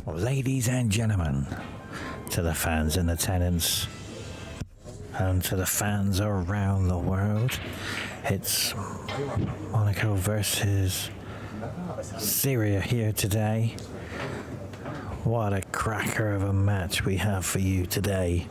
Ladies and gentlemen, to the fans in attendance and to the fans around the world, it's Monaco versus Syria here today. What a cracker of a match we have for you today.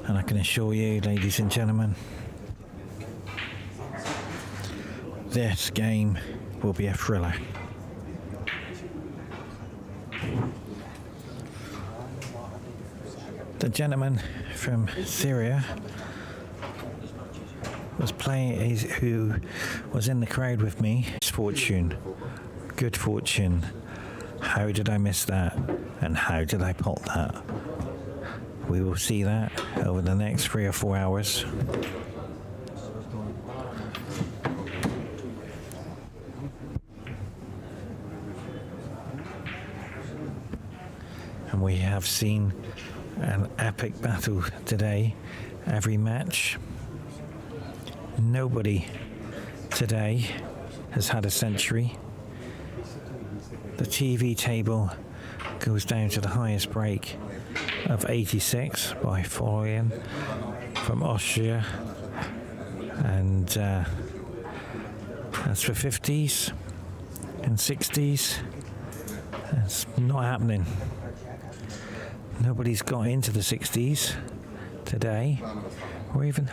And I can assure you, ladies and gentlemen, this game will be a thriller. The gentleman from Syria was playing, who was in the crowd with me. Fortune, good fortune. How did I miss that? And how did I pot that? We will see that over the next 3 or 4 hours. And we have seen an epic battle today. Every match. Nobody today has had a century. The TV table goes down to the highest break of 86 by Florian from Austria, and as for 50s and 60s, it's not happening. Nobody's got into the 60s today, or even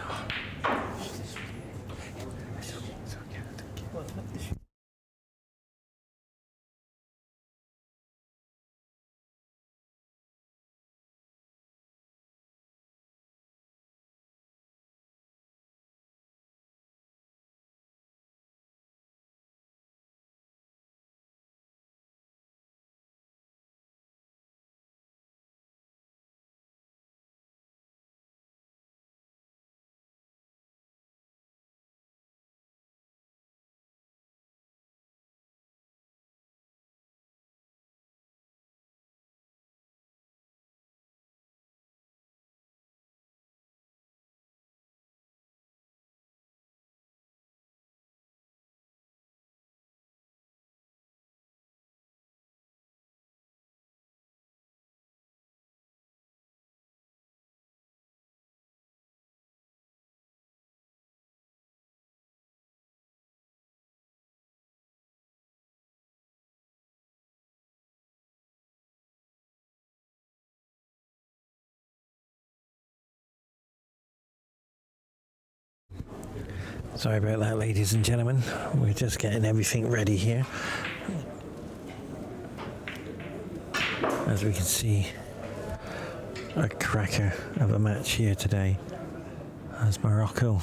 sorry about that, ladies and gentlemen. We're just getting everything ready here. As we can see, a cracker of a match here today as Morocco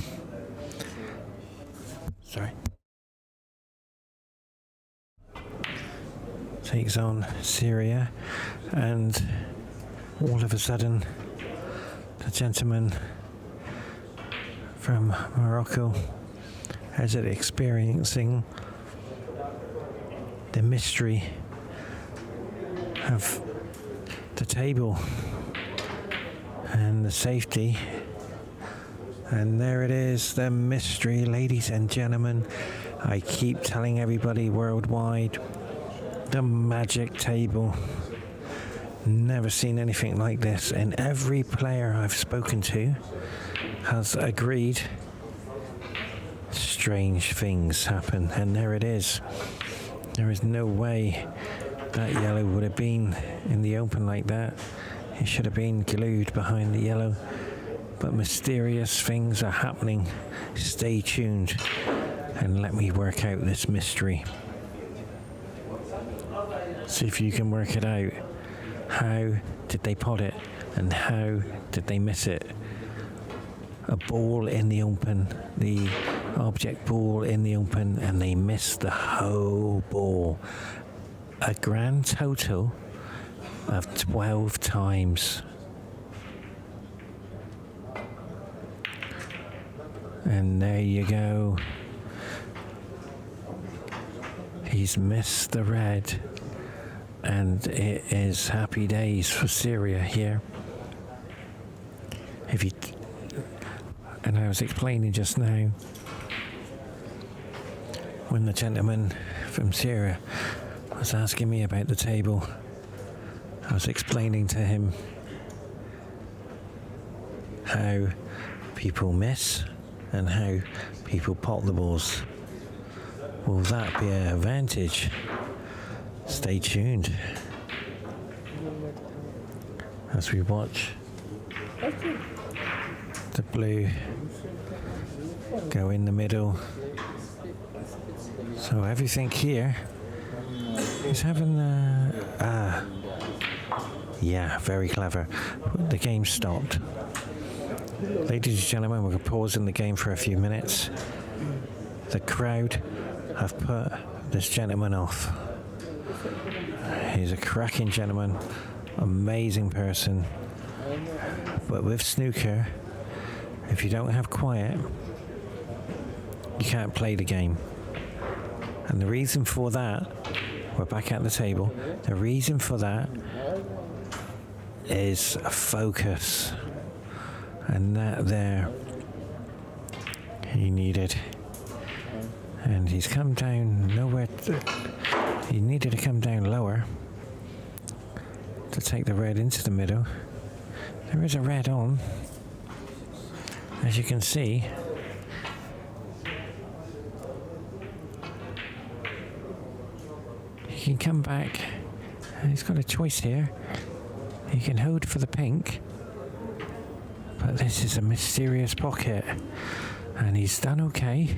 takes on Syria, and all of a sudden the gentleman from Morocco as it experiencing the mystery of the table and the safety. And there it is, the mystery, ladies and gentlemen. I keep telling everybody worldwide, the magic table. Never seen anything like this, and every player I've spoken to has agreed strange things happen. And there it is. There is no way that yellow would have been in the open like that. It should have been glued behind the yellow, but mysterious things are happening. Stay tuned and let me work out this mystery. See if you can work it out. How did they pot it, and how did they miss it? A ball in the open, the object ball in the open, and they missed the whole ball. A grand total of 12 times. And there you go. He's missed the red. And it is happy days for Syria here. If you, and I was explaining just now, when the gentleman from Syria was asking me about the table, I was explaining to him how people miss and how people pot the balls. Will that be an advantage? Stay tuned as we watch the blue go in the middle. So everything here is having yeah, very clever. The game stopped. Ladies and gentlemen, we're pausing the game for a few minutes. The crowd have put this gentleman off. He's a cracking gentleman, amazing person. But with snooker, if you don't have quiet, you can't play the game. And the reason for that, we're back at the table, the reason for that is focus. And that there, he needed. And he's come down nowhere. He needed to come down lower to take the red into the middle. There is a red on, as you can see. He can come back. He's got a choice here. He can hold for the pink, but this is a mysterious pocket, and he's done okay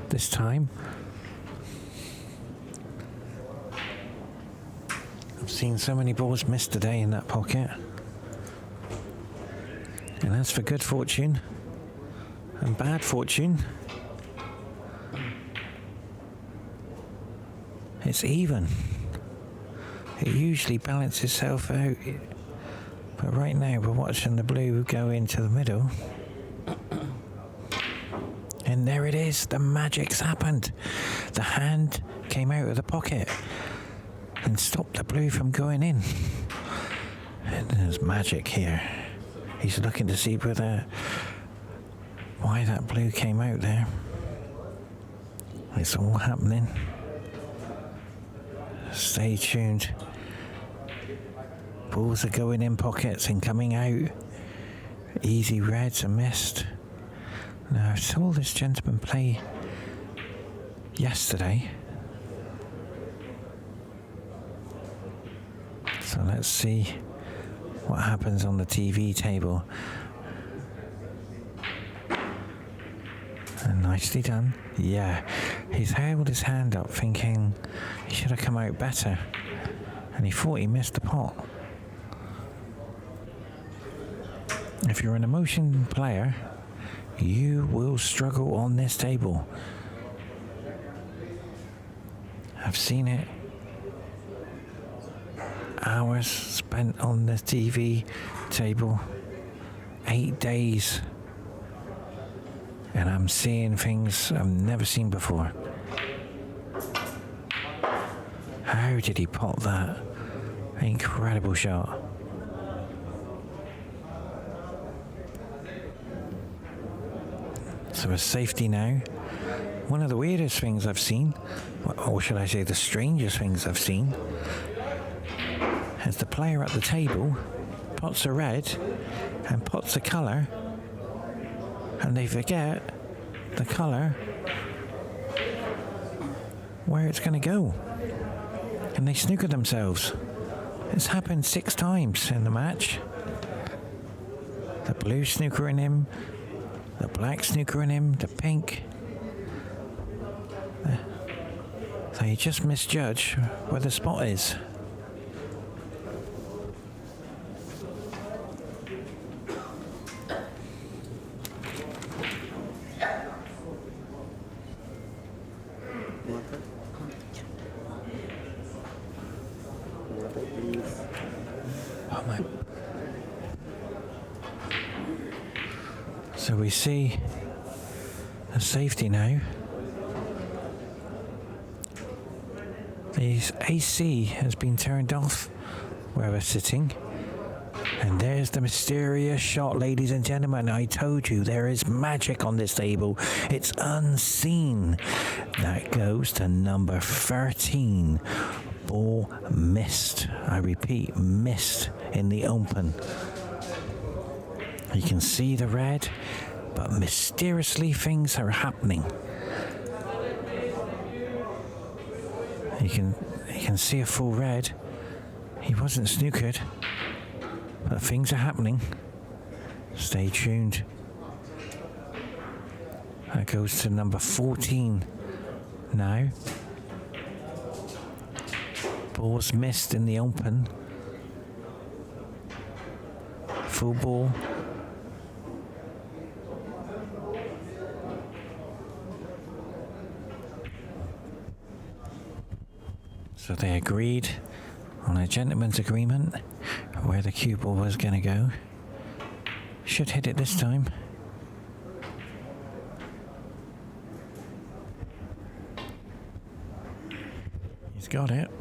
this time. I've seen so many balls missed today in that pocket. And as for good fortune and bad fortune, it's even. It usually balances itself out, but right now we're watching the blue go into the middle. And there it is, the magic's happened. The hand came out of the pocket and stopped the blue from going in. And there's magic here. He's looking to see whether why that blue came out there. It's all happening. Stay tuned. Balls are going in pockets and coming out. Easy reds are missed. Now, I saw this gentleman play yesterday. So let's see what happens on the TV table. And nicely done. Yeah, he's held his hand up thinking he should have come out better. And he thought he missed the pot. If you're an emotion player, you will struggle on this table. I've seen it. Hours spent on the TV table. 8 days. And I'm seeing things I've never seen before. How did he pot that? Incredible shot. So a safety now. One of the weirdest things I've seen, or should I say the strangest things I've seen, is the player at the table pots a red and pots a colour, and they forget the colour where it's going to go, and they snooker themselves. It's happened 6 times in the match. The blue snookering him, the black snookering him, the pink. They just misjudge where the spot is. Oh my. So we see a safety now. The AC has been turned off where we're sitting. And there's the mysterious shot, ladies and gentlemen. I told you there is magic on this table. It's unseen. That goes to number 13. Ball missed. I repeat, missed in the open. You can see the red, but mysteriously things are happening. You can see a full red. He wasn't snookered, but things are happening. Stay tuned. That goes to number 14 now. Ball's missed in the open. Full ball. So they agreed on a gentleman's agreement where the cue ball was going to go. Should hit it this time. He's got it.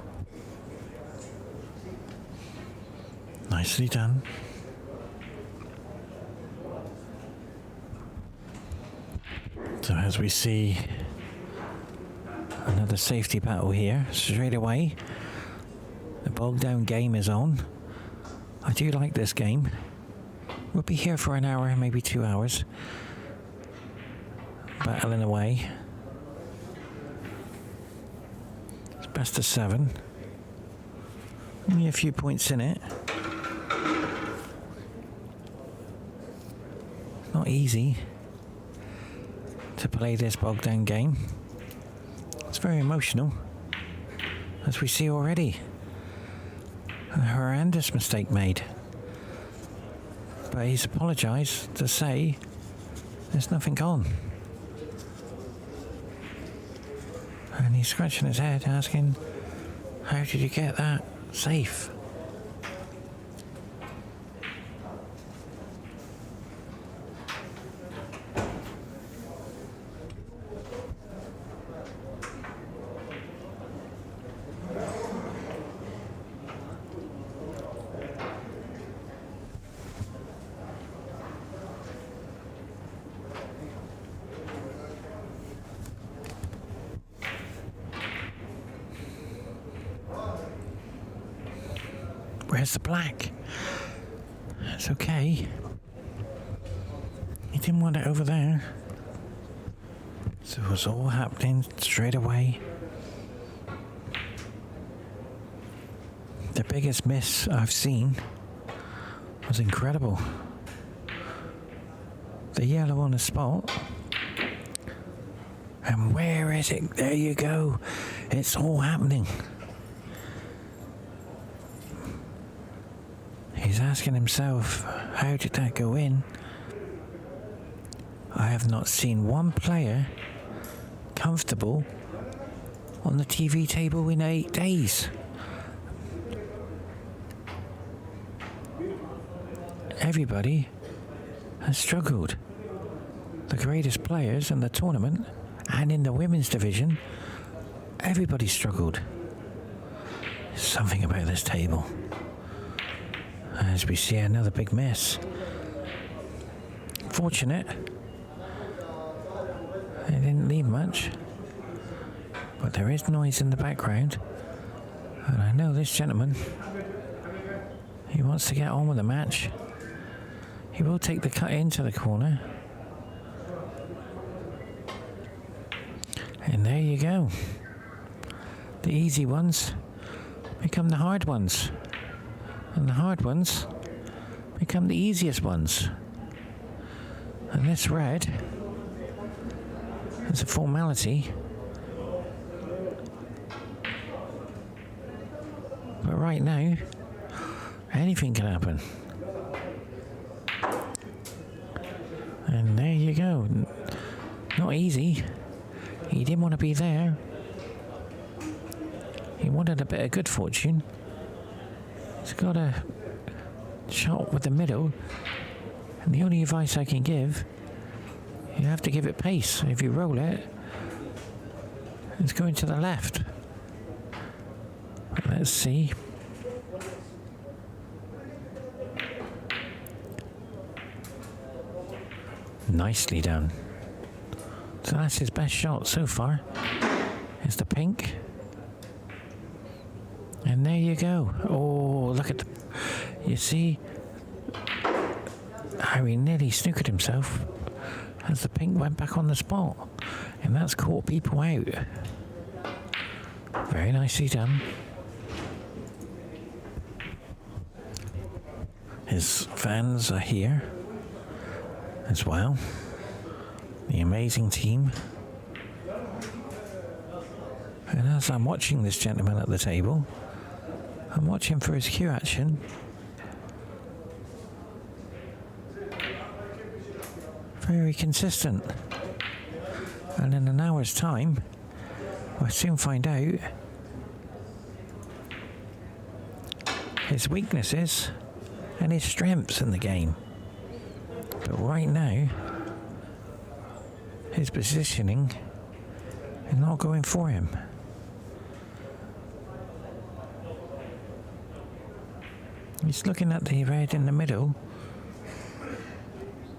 Nicely done. So as we see another safety battle here, straight away. The bogged down game is on. I do like this game. We'll be here for an hour, maybe 2 hours. Battling away. It's best of 7. Only a few points in it. Not easy to play this bogged down game. It's very emotional, as we see already. A horrendous mistake made. But he's apologised to say there's nothing on. And he's scratching his head asking, how did you get that safe? Where's the black? It's okay. He didn't want it over there. So it was all happening straight away. The biggest miss I've seen was incredible. The yellow on the spot. And where is it? There you go. It's all happening. He's asking himself, how did that go in? I have not seen one player comfortable on the TV table in 8 days. Everybody has struggled. The greatest players in the tournament and in the women's division, everybody struggled. There's something about this table. As we see another big miss. Fortunate. It didn't leave much. But there is noise in the background. And I know this gentleman, he wants to get on with the match. He will take the cut into the corner. And there you go. The easy ones become the hard ones. And the hard ones become the easiest ones. And this red is a formality. But right now, anything can happen. And there you go. Not easy. He didn't want to be there. He wanted a bit of good fortune. He's got a shot with the middle, and the only advice I can give, you have to give it pace. If you roll it, it's going to the left. Let's see. Nicely done. So that's his best shot so far. It's the pink. And there you go. Oh, look at the... You see how he nearly snookered himself as the pink went back on the spot. And that's caught people out. Very nicely done. His fans are here as well. The amazing team. And as I'm watching this gentleman at the table, I'm watching for his cue action. Very consistent. And in an hour's time, we'll soon find out his weaknesses and his strengths in the game. But right now, his positioning is not going for him. He's looking at the red in the middle,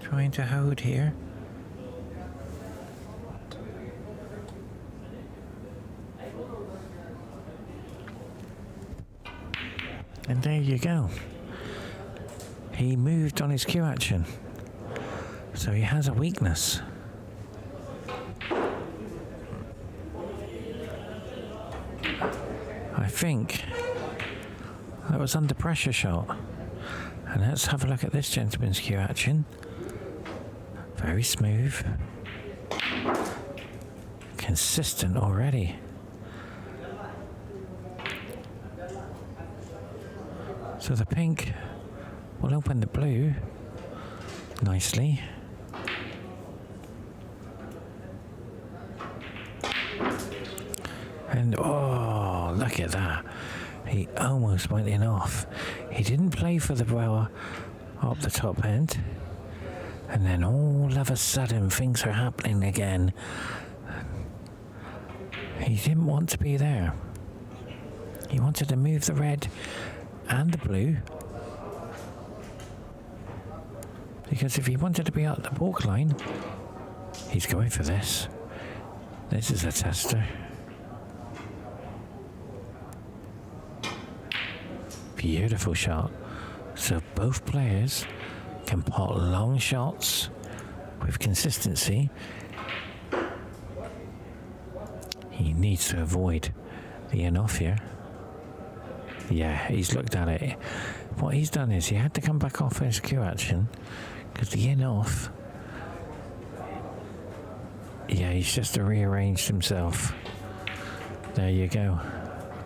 trying to hold here. And there you go. He moved on his cue action. So he has a weakness. I think that was under pressure shot. And let's have a look at this gentleman's cue action. Very smooth. Consistent already. So the pink will open the blue nicely. And oh, look at that. He almost went in off. He didn't play for the ball up the top end. And then all of a sudden things are happening again. He didn't want to be there. He wanted to move the red and the blue. Because if he wanted to be at the balk line, he's going for this. This is a tester. Beautiful shot. So both players can pot long shots with consistency. He needs to avoid the in-off here. Yeah, he's looked at it. What he's done is he had to come back off his cue action because the in-off... Yeah, he's just rearranged himself. There you go.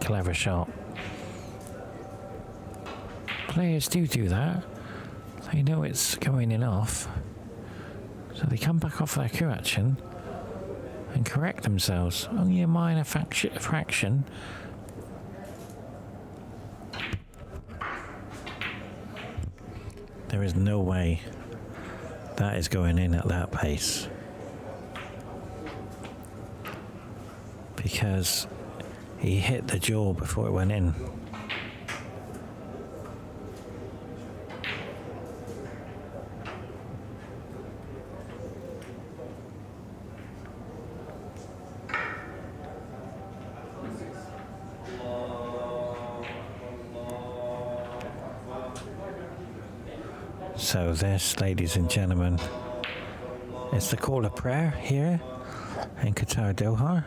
Clever shot. Players do that. They know it's going in off. So they come back off their cue action and correct themselves. Only a minor fraction. There is no way that is going in at that pace. Because he hit the jaw before it went in. So this, ladies and gentlemen, is the call of prayer here in Qatar, Doha.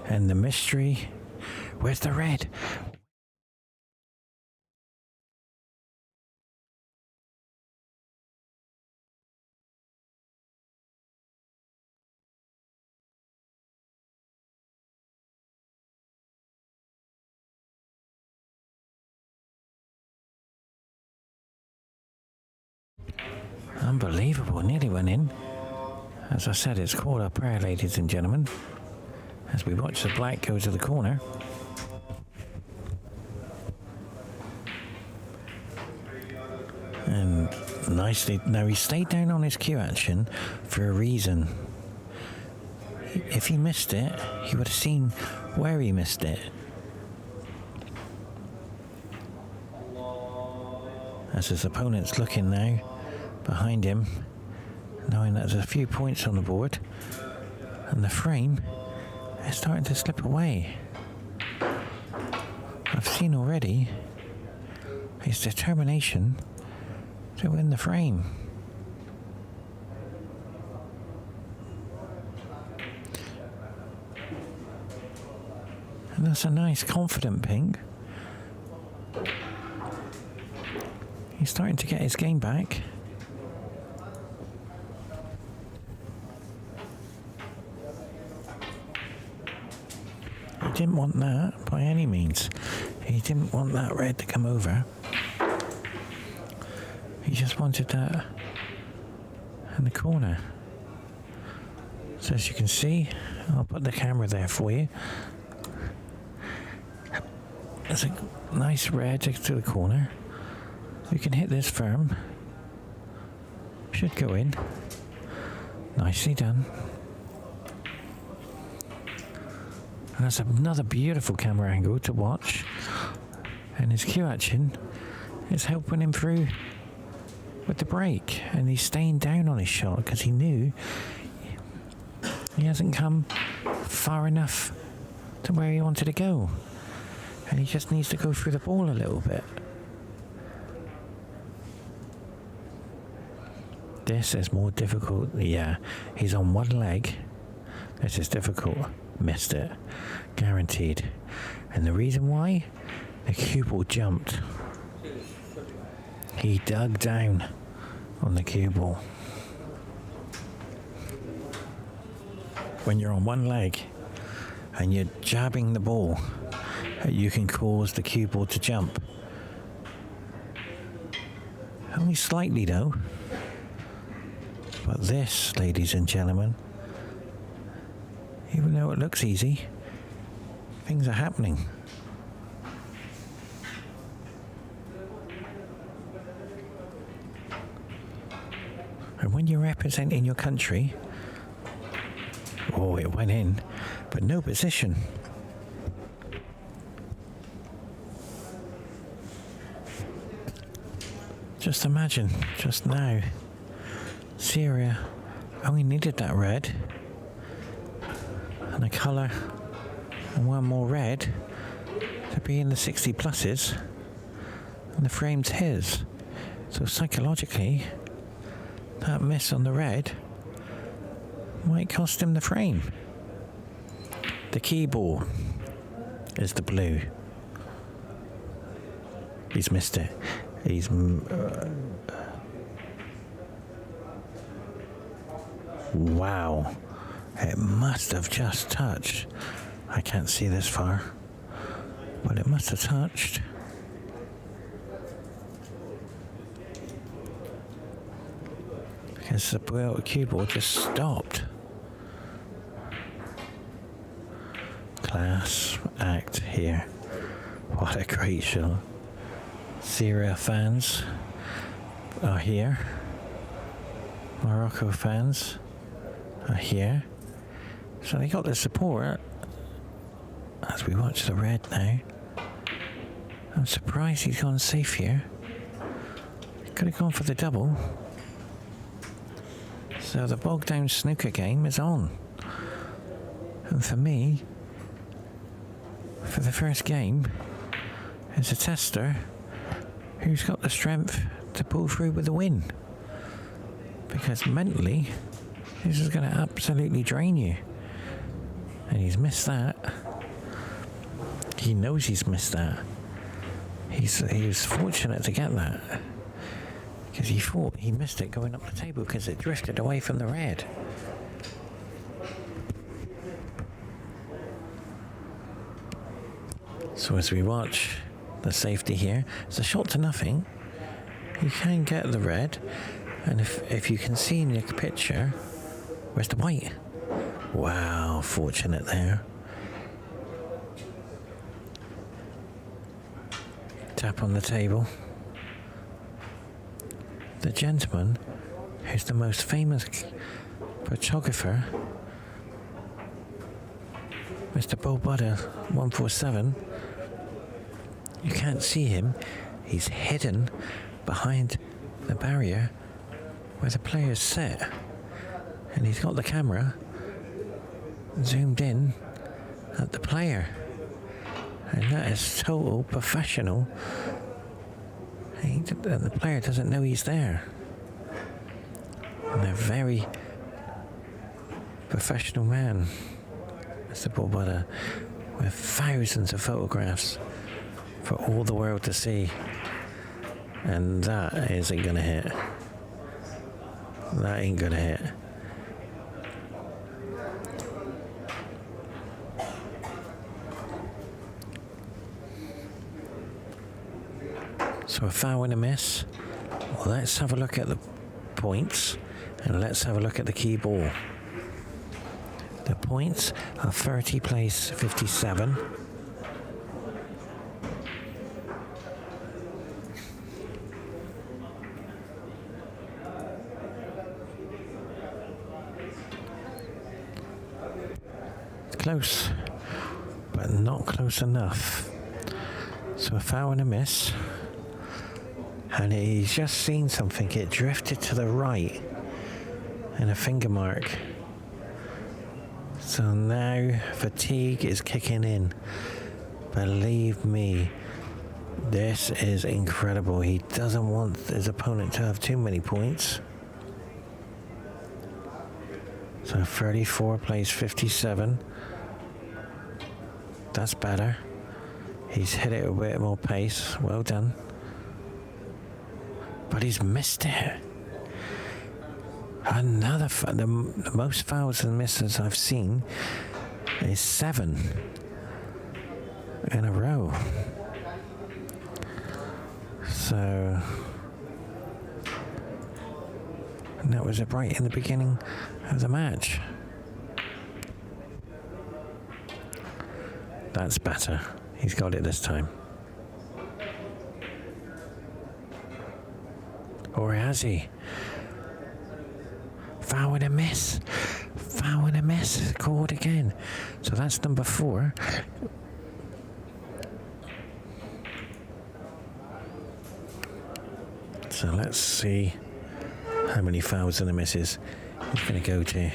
And the mystery, where's the red? Unbelievable, nearly went in. As I said, it's called a prayer, ladies and gentlemen. As we watch the black go to the corner. And nicely, now he stayed down on his cue action for a reason. If he missed it, he would have seen where he missed it. as his opponent's looking now behind him, knowing that there's a few points on the board, and the frame is starting to slip away. I've seen already his determination to win the frame. And that's a nice confident pink. He's starting to get his game back. He didn't want that by any means. He didn't want that red to come over. He just wanted that in the corner. So as you can see, I'll put the camera there for you. There's a nice red to the corner. You can hit this firm. Should go in. Nicely done. And that's another beautiful camera angle to watch. And his cue action is helping him through with the break. And he's staying down on his shot because he knew he hasn't come far enough to where he wanted to go. And he just needs to go through the ball a little bit. This is more difficult. Yeah, he's on one leg. This is difficult. Missed it. Guaranteed. And the reason why? The cue ball jumped. He dug down on the cue ball. When you're on one leg and you're jabbing the ball, you can cause the cue ball to jump. Only slightly though. But this, ladies and gentlemen, even though it looks easy, things are happening. And when you're representing your country, oh, it went in, but no position. Just imagine, just now, Syria only needed that red and a colour and one more red to be in the 60 pluses, and the frame's his. So psychologically, that miss on the red might cost him the frame. The key ball is the blue. He's missed it. He's wow, it must have just touched. I can't see this far, but it must have touched. Because the cue ball just stopped. Class act here. What a great show. Syria fans are here. Morocco fans are here. So they got the support as we watch the red now. I'm surprised he's gone safe here. Could have gone for the double. So the bogged down snooker game is on. And for me, for the first game, it's a tester who's got the strength to pull through with the win. Because mentally, this is going to absolutely drain you. And he's missed that. He knows he's missed that. He was fortunate to get that. Because he thought he missed it going up the table because it drifted away from the red. So as we watch the safety here, it's a shot to nothing. You can get the red, and if you can see in your picture, where's the white? Wow, fortunate there. Tap on the table. The gentleman who's the most famous photographer, Mr. Bo Butter 147. You can't see him. He's hidden behind the barrier where the players sit, and he's got the camera zoomed in at the player, and that is total professional. The player doesn't know he's there, and they're very professional man. Mr. Ballbutter, with thousands of photographs for all the world to see, and that isn't gonna hit. That ain't gonna hit. So a foul and a miss. Well, let's have a look at the points, and let's have a look at the key ball. The points are 30 plays 57. It's close, but not close enough. So a foul and a miss. And he's just seen something. It drifted to the right and a finger mark. So now fatigue is kicking in. Believe me, this is incredible. He doesn't want his opponent to have too many points. So 34 plays 57. That's better. He's hit it a bit more pace. Well done. But he's missed it. Another the most fouls and misses I've seen is 7 in a row. So, and that was right in the beginning of the match. That's better. He's got it this time. Or has he? Foul and a miss. Foul and a miss. Called again. So that's number 4. So let's see how many fouls and a misses he's going to go to.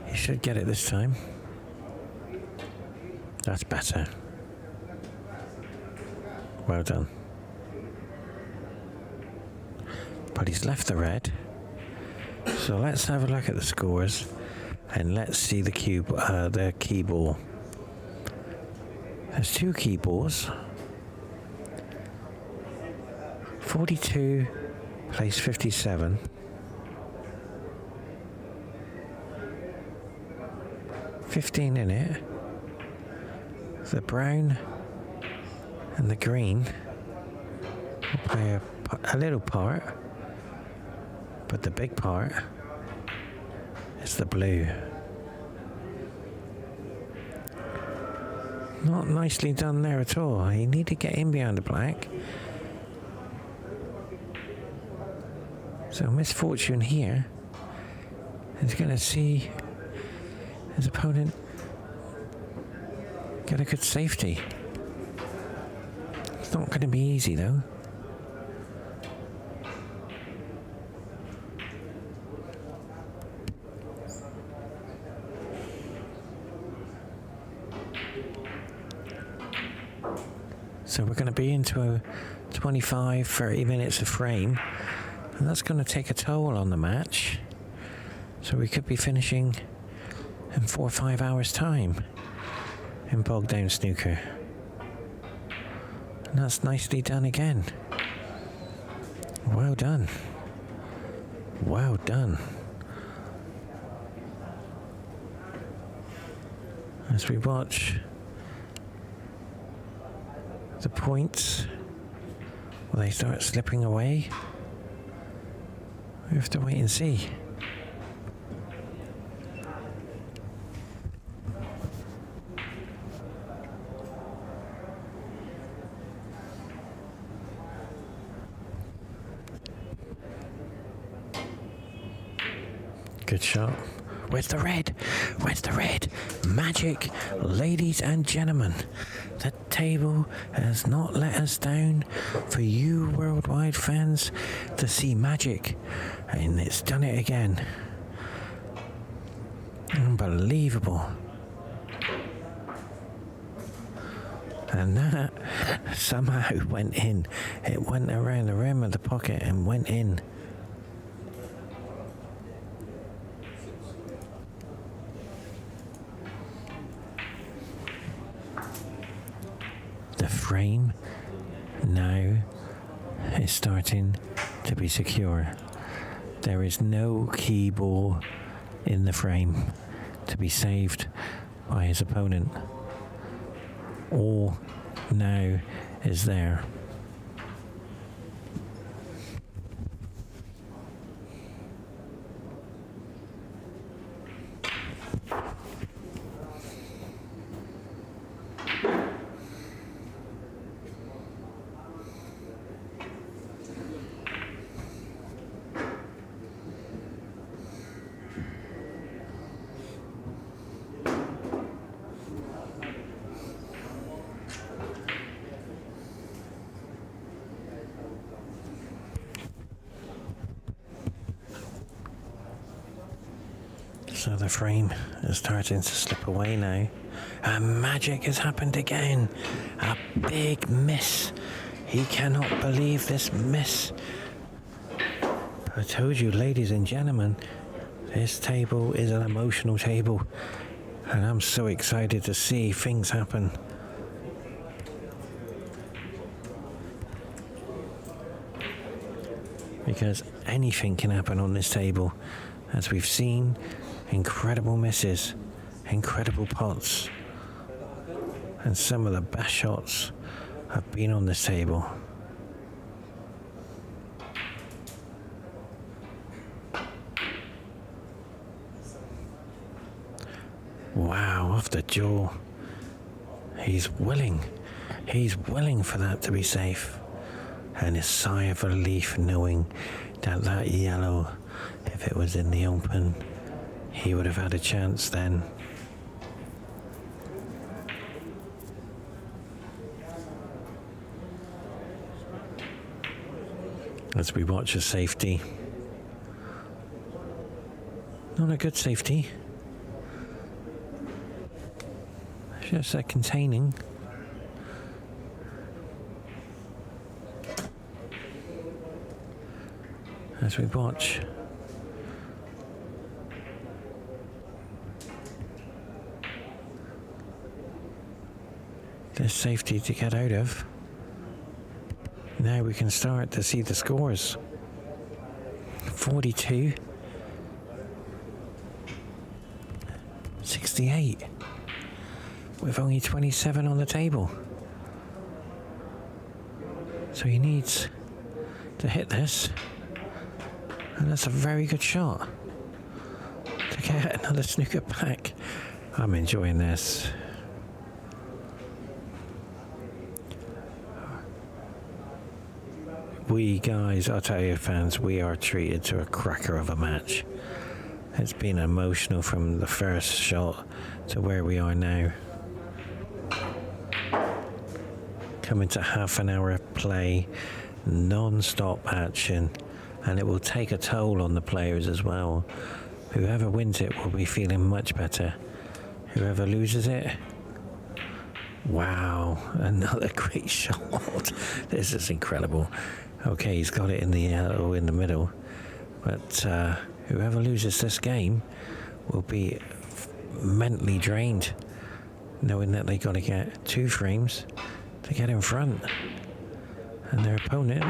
He should get it this time. That's better. Well done. But he's left the red. So let's have a look at the scores, and let's see the key ball. There's 2 key balls. 42 plays 57. 15 in it. The brown and the green will play a little part, but the big part is the blue. Not nicely done there at all. You need to get in behind the black. So misfortune here. He's going to see his opponent get a good safety. It's not going to be easy though. So we're going to be into a 25-30 minutes of frame, and that's going to take a toll on the match. So we could be finishing in 4 or 5 hours time in bogged down snooker. And that's nicely done again. Well done. Well done. As we watch the points, will they start slipping away? We have to wait and see. Good shot. Where's the red? red? Where's the red? Magic, ladies and gentlemen. The table has not let us down for you worldwide fans to see magic. And it's done it again. Unbelievable. And that somehow went in. It went around the rim of the pocket and went in. The frame now is starting to be secure. There is no key ball in the frame to be saved by his opponent. All now is there. So the frame is starting to slip away now. And magic has happened again. A big miss. He cannot believe this miss. I told you, ladies and gentlemen, this table is an emotional table. And I'm so excited to see things happen. Because anything can happen on this table. As we've seen, incredible misses, incredible pots, and some of the best shots have been on this table. Wow, off the jaw. He's willing for that to be safe. And a sigh of relief knowing that yellow, if it was in the open, he would have had a chance then. As we watch a safety. Not a good safety. Just a containing. As we watch. There's safety to get out of. Now we can start to see the scores. 42. 68. With only 27 on the table. So he needs to hit this. And that's a very good shot. To get another snooker back. I'm enjoying this. We guys, I'll tell you fans, we are treated to a cracker of a match. It's been emotional from the first shot to where we are now. Coming to half an hour of play, non-stop action, and it will take a toll on the players as well. Whoever wins it will be feeling much better. Whoever loses it, wow, another great shot. This is incredible. Okay, he's got it in the yellow in the middle, but whoever loses this game will be mentally drained, knowing that they got to get 2 frames to get in front, and their opponent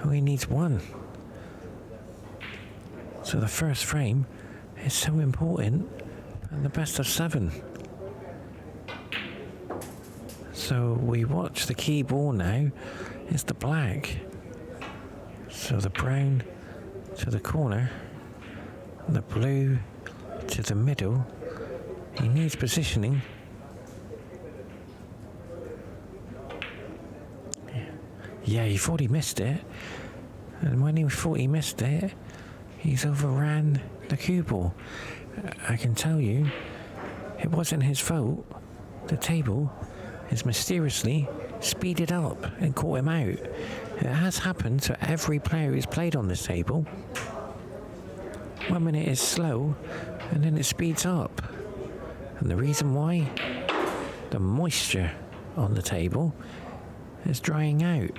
only needs 1. So the first frame is so important, and the best of 7. So we watch the key ball now. It's the black. So the brown to the corner, the blue to the middle. He needs positioning. Yeah, he thought he missed it. And when he thought he missed it, he's overran the cue ball. I can tell you, it wasn't his fault. The table is mysteriously speeded up and caught him out. It has happened to every player who's played on this table. 1 minute is slow, and then it speeds up. And the reason why? The moisture on the table is drying out.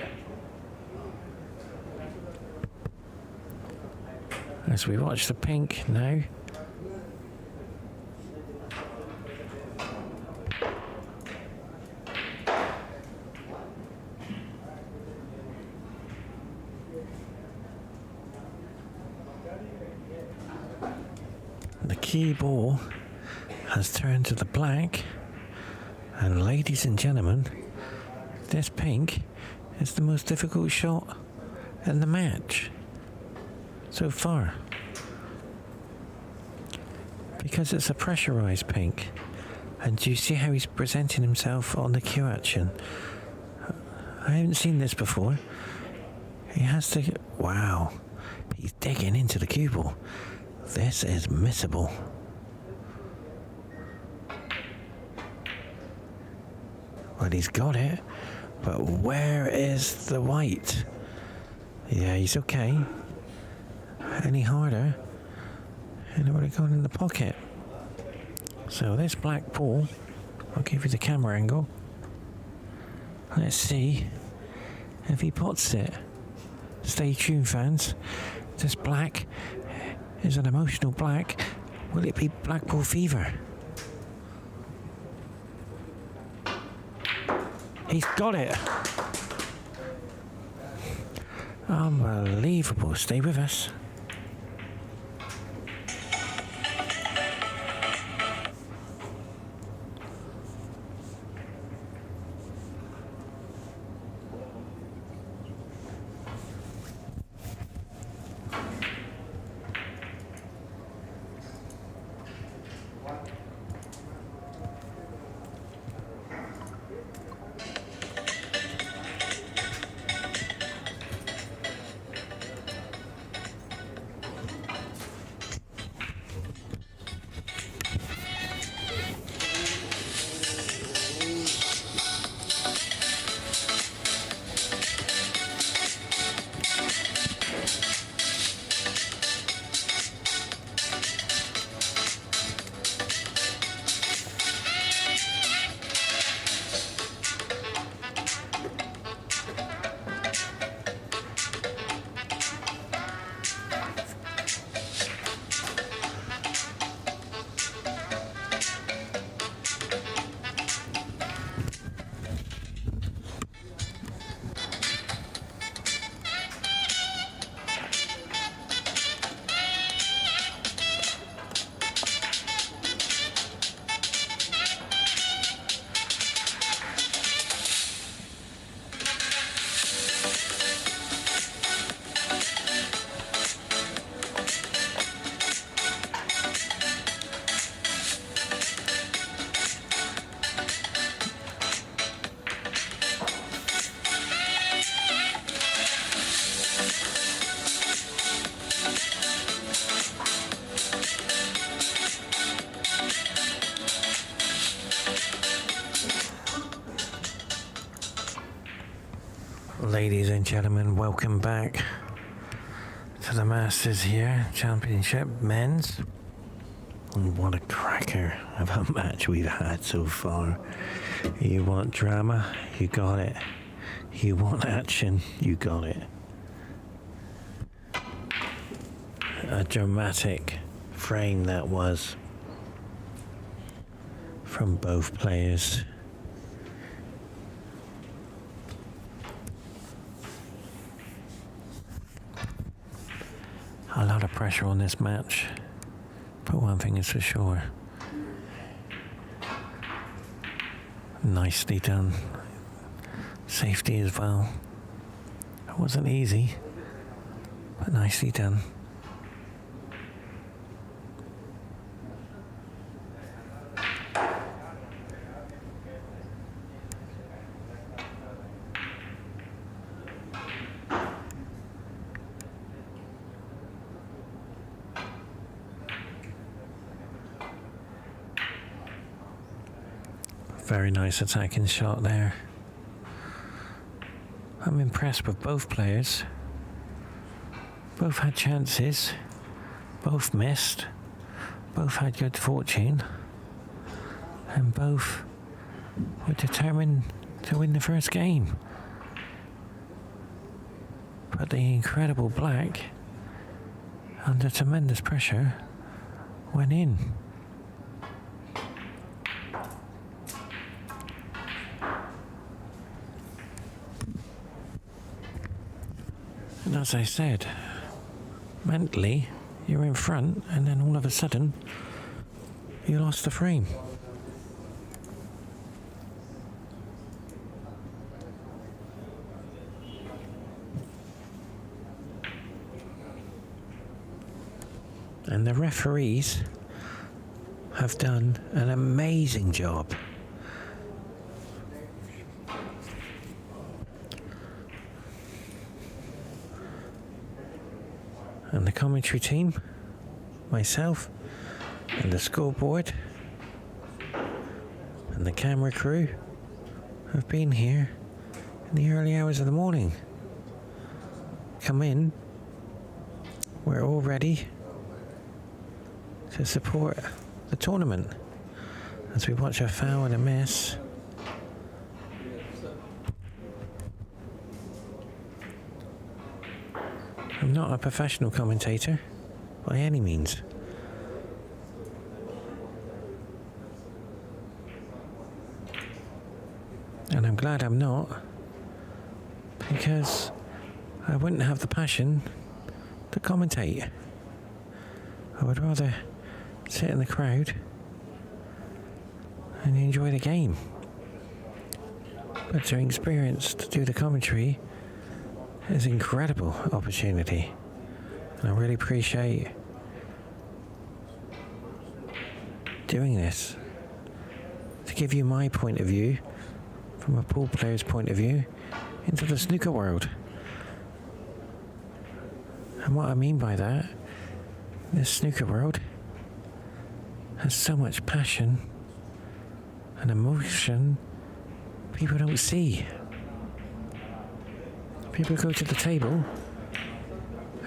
As we watch the pink now. The key ball has turned to the black, and ladies and gentlemen, this pink is the most difficult shot in the match so far, because it's a pressurized pink. And do you see how he's presenting himself on the cue action? I haven't seen this before. He has to, wow, he's digging into the cue ball. This is missable. Well, he's got it, but where is the white? Yeah, he's okay. Any harder, and it would have gone in the pocket. So this black ball, I'll give you the camera angle. Let's see if he pots it. Stay tuned, fans. This black is an emotional black. Will it be black ball fever? He's got it. Unbelievable. Stay with us. Ladies and gentlemen, welcome back to the Masters here, Championship Men's. And what a cracker of a match we've had so far. You want drama? You got it. You want action? You got it. A dramatic frame that was from both players. A lot of pressure on this match, but one thing is for sure. Nicely done. Safety as well. It wasn't easy, but nicely done. Very nice attacking shot there. I'm impressed with both players. Both had chances. Both missed. Both had good fortune. And both were determined to win the first game. But the incredible black, under tremendous pressure, went in. And as I said, mentally, you're in front, and then all of a sudden, you lost the frame. And the referees have done an amazing job. And the commentary team, myself, and the scoreboard, and the camera crew have been here in the early hours of the morning. Come in, we're all ready to support the tournament as we watch a foul and a miss. I'm not a professional commentator by any means. And I'm glad I'm not, because I wouldn't have the passion to commentate. I would rather sit in the crowd and enjoy the game. But to experience, to do the commentary, is an incredible opportunity. And I really appreciate doing this, to give you my point of view, from a pool player's point of view, into the snooker world. And what I mean by that, this snooker world has so much passion and emotion people don't see. People go to the table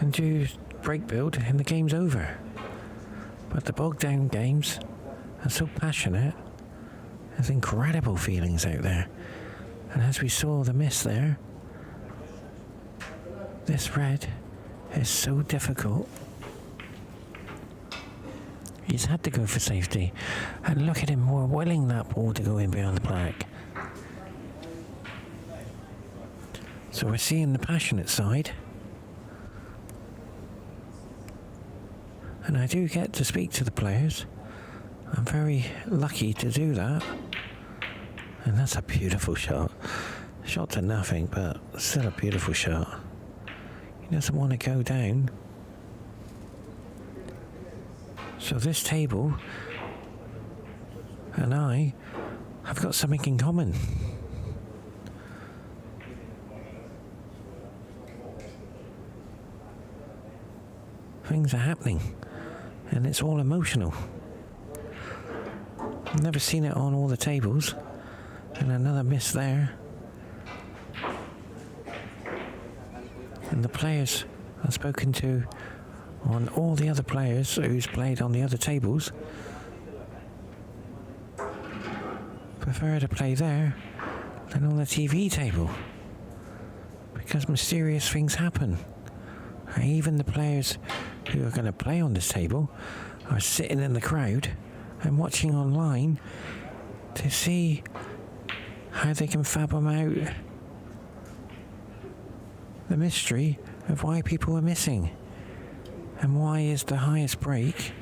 and do break build and the game's over. But the bogged down games are so passionate. There's incredible feelings out there. And as we saw the miss there, this red is so difficult. He's had to go for safety. And look at him, more willing that ball to go in behind the black. So we're seeing the passionate side. And I do get to speak to the players. I'm very lucky to do that. And that's a beautiful shot. Shot to nothing, but still a beautiful shot. He doesn't want to go down. So this table and I have got something in common. Things are happening, and it's all emotional. I've never seen it on all the tables. And another miss there. And the players I've spoken to, on all the other players who's played on the other tables, prefer to play there than on the TV table, because mysterious things happen. And even the players who are going to play on this table are sitting in the crowd and watching online to see how they can fathom out the mystery of why people are missing, and why is the highest break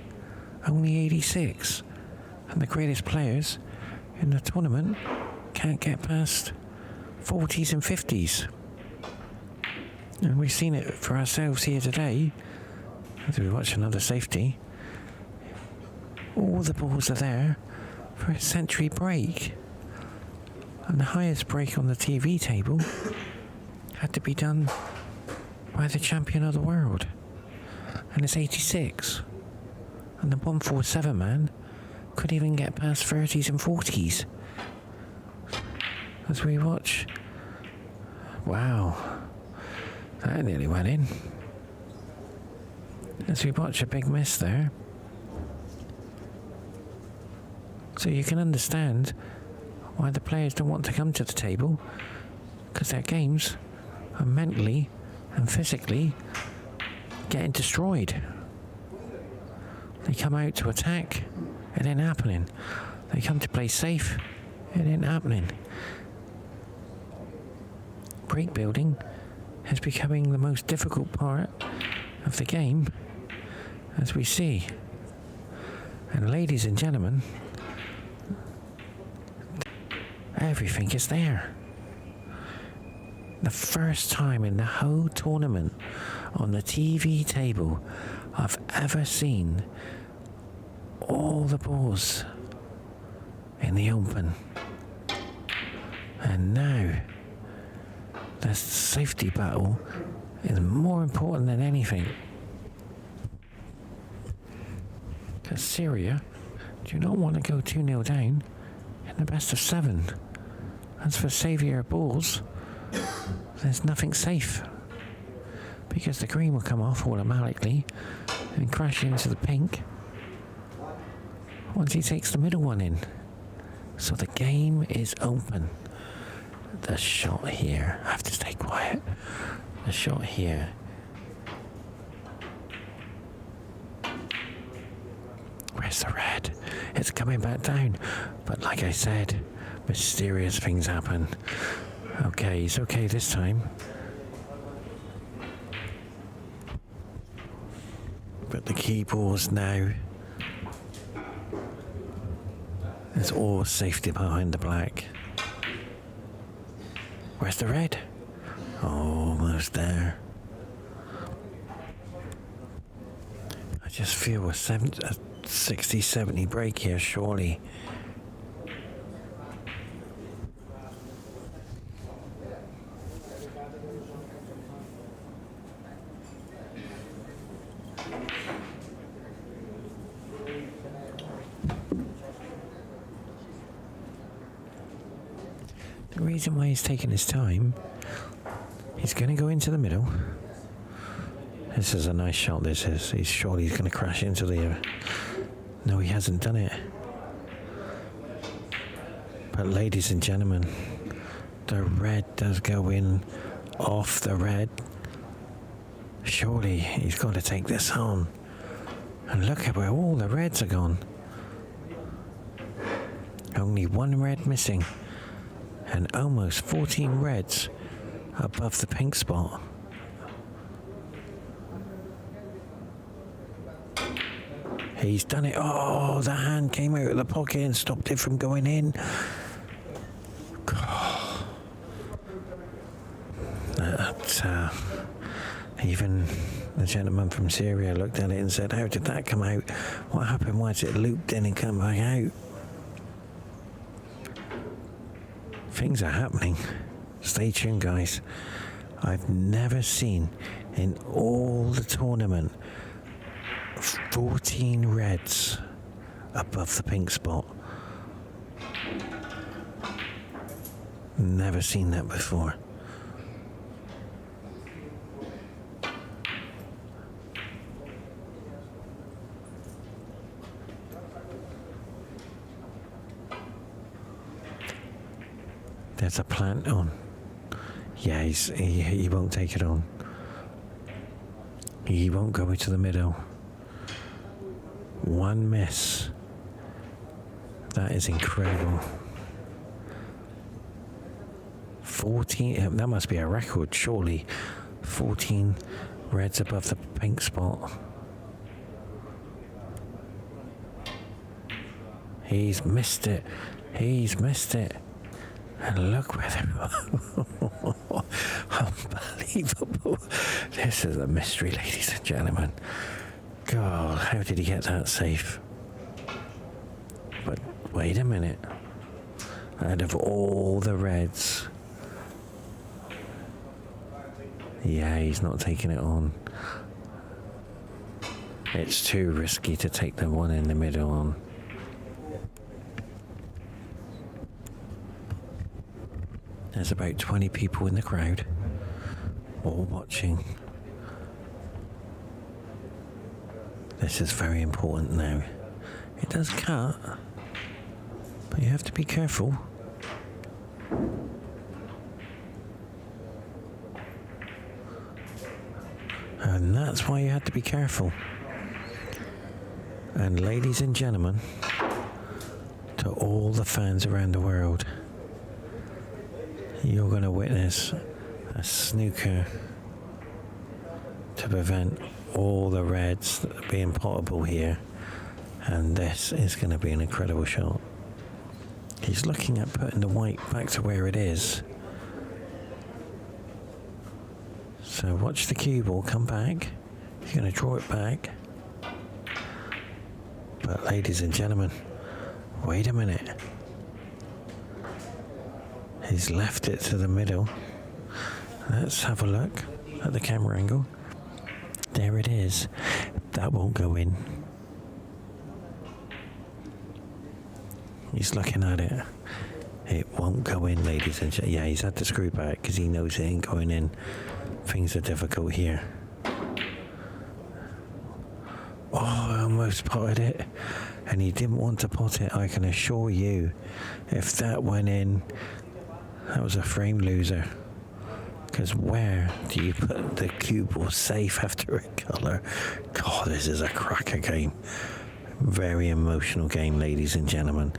only 86 and the greatest players in the tournament can't get past 40s and 50s. And we've seen it for ourselves here today as we watch another safety. All the balls are there for a century break. And the highest break on the TV table had to be done by the champion of the world. And it's 86. And the 147 man couldn't even get past 30s and 40s. as we watch. Wow, that nearly went in. As we watch a big miss there. So you can understand why the players don't want to come to the table, because their games are mentally and physically getting destroyed. They come out to attack, it ain't happening. They come to play safe, it ain't happening. Break building is becoming the most difficult part of the game, as we see. And ladies and gentlemen, everything is there. The first time in the whole tournament on the TV table I've ever seen all the balls in the open. And now the safety battle is more important than anything. Because Syria do not want to go 2-0 down in the best of 7. As for Saviour balls, there's nothing safe, because the green will come off automatically and crash into the pink once he takes the middle one in. So the game is open. The shot here, I have to stay quiet. The shot here. Where's the red? It's coming back down. But like I said, mysterious things happen. Okay, he's okay this time. But the key balls now. There's all safety behind the black. Where's the red? Almost there. I just feel a 60-70 break here, surely. The reason why he's taking his time, he's going to go into the middle. This is a nice shot, this is. He's surely going to crash into the... No, he hasn't done it. But ladies and gentlemen, the red does go in off the red. Surely he's got to take this on. And look at where all the reds are gone. Only one red missing. And almost 14 reds above the pink spot. He's done it. Oh, the hand came out of the pocket and stopped it from going in. Even the gentleman from Syria looked at it and said, how did that come out? What happened? Why did it looped in and come back out? Things are happening. Stay tuned, guys. I've never seen in all the tournament 14 reds above the pink spot. Never seen that before. There's a plant on. Yeah, he won't take it on. He won't go into the middle. One miss. That is incredible. 14, that must be a record, surely. 14 reds above the pink spot. He's missed it. He's missed it. And look where they're... Unbelievable. This is a mystery, ladies and gentlemen. God, how did he get that safe? But wait a minute. Out of all the reds... Yeah, he's not taking it on. It's too risky to take the one in the middle on. There's about 20 people in the crowd, all watching. This is very important now. It does cut, but you have to be careful. And that's why you have to be careful. And ladies and gentlemen, to all the fans around the world, you're going to witness a snooker to prevent all the reds being potable here, and this is going to be an incredible shot. He's looking at putting the white back to where it is. So watch the cue ball come back. He's going to draw it back. But ladies and gentlemen, wait a minute. He's left it to the middle. Let's have a look at the camera angle. There it is. That won't go in. He's looking at it. It won't go in, ladies and gentlemen. Yeah, he's had to screw back because he knows it ain't going in. Things are difficult here. Oh, I almost potted it. And he didn't want to pot it, I can assure you. If that went in, that was a frame loser. Because where do you put the cue ball safe after a colour? God, this is a cracker game. Very emotional game, ladies and gentlemen.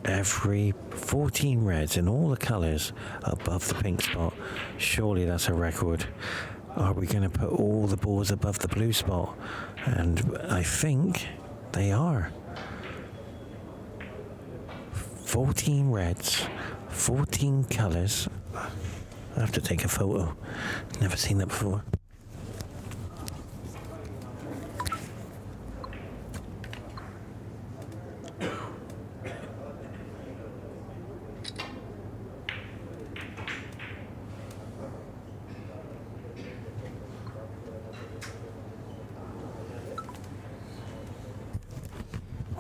Every 14 reds in all the colours above the pink spot. Surely that's a record. Are we going to put all the balls above the blue spot? And I think they are. 14 reds, 14 colours. I have to take a photo. Never seen that before.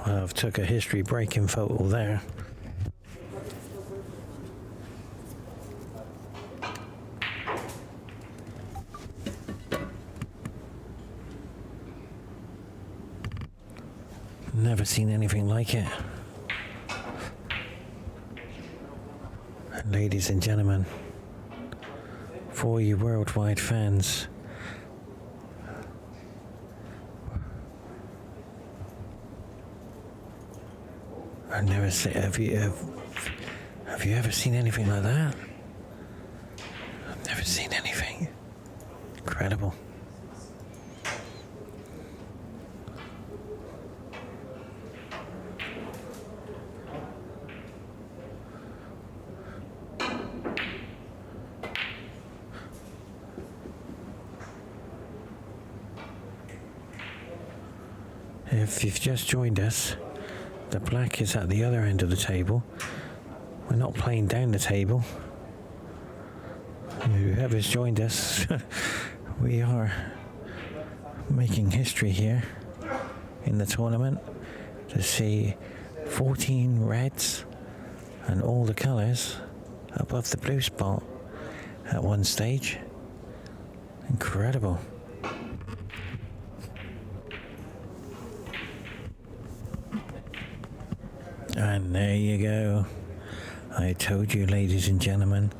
Well, I've took a history-breaking photo there. Never seen anything like it. And ladies and gentlemen, for you worldwide fans, I've never seen. Have you ever seen anything like that? I've never seen anything. Incredible. If you've just joined us, the black is at the other end of the table. We're not playing down the table. Whoever's joined us, we are making history here in the tournament to see 14 reds and all the colours above the blue spot at one stage. Incredible. And there you go. I told you, ladies and gentlemen,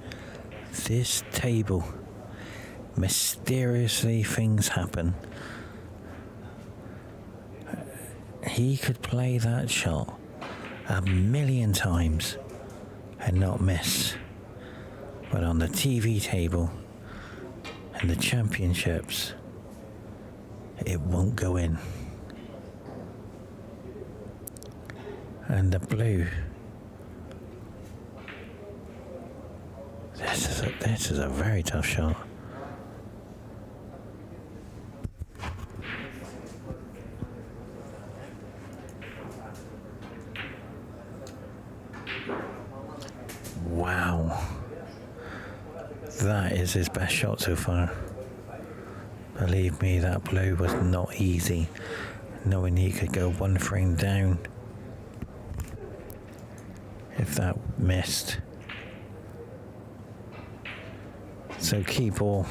this table, mysteriously things happen. He could play that shot 1,000,000 times and not miss. But on the TV table and the championships, it won't go in. And the blue, this is a very tough shot. Wow, that is his best shot so far. Believe me, that blue was not easy, knowing he could go one frame down. If that missed, So key ball.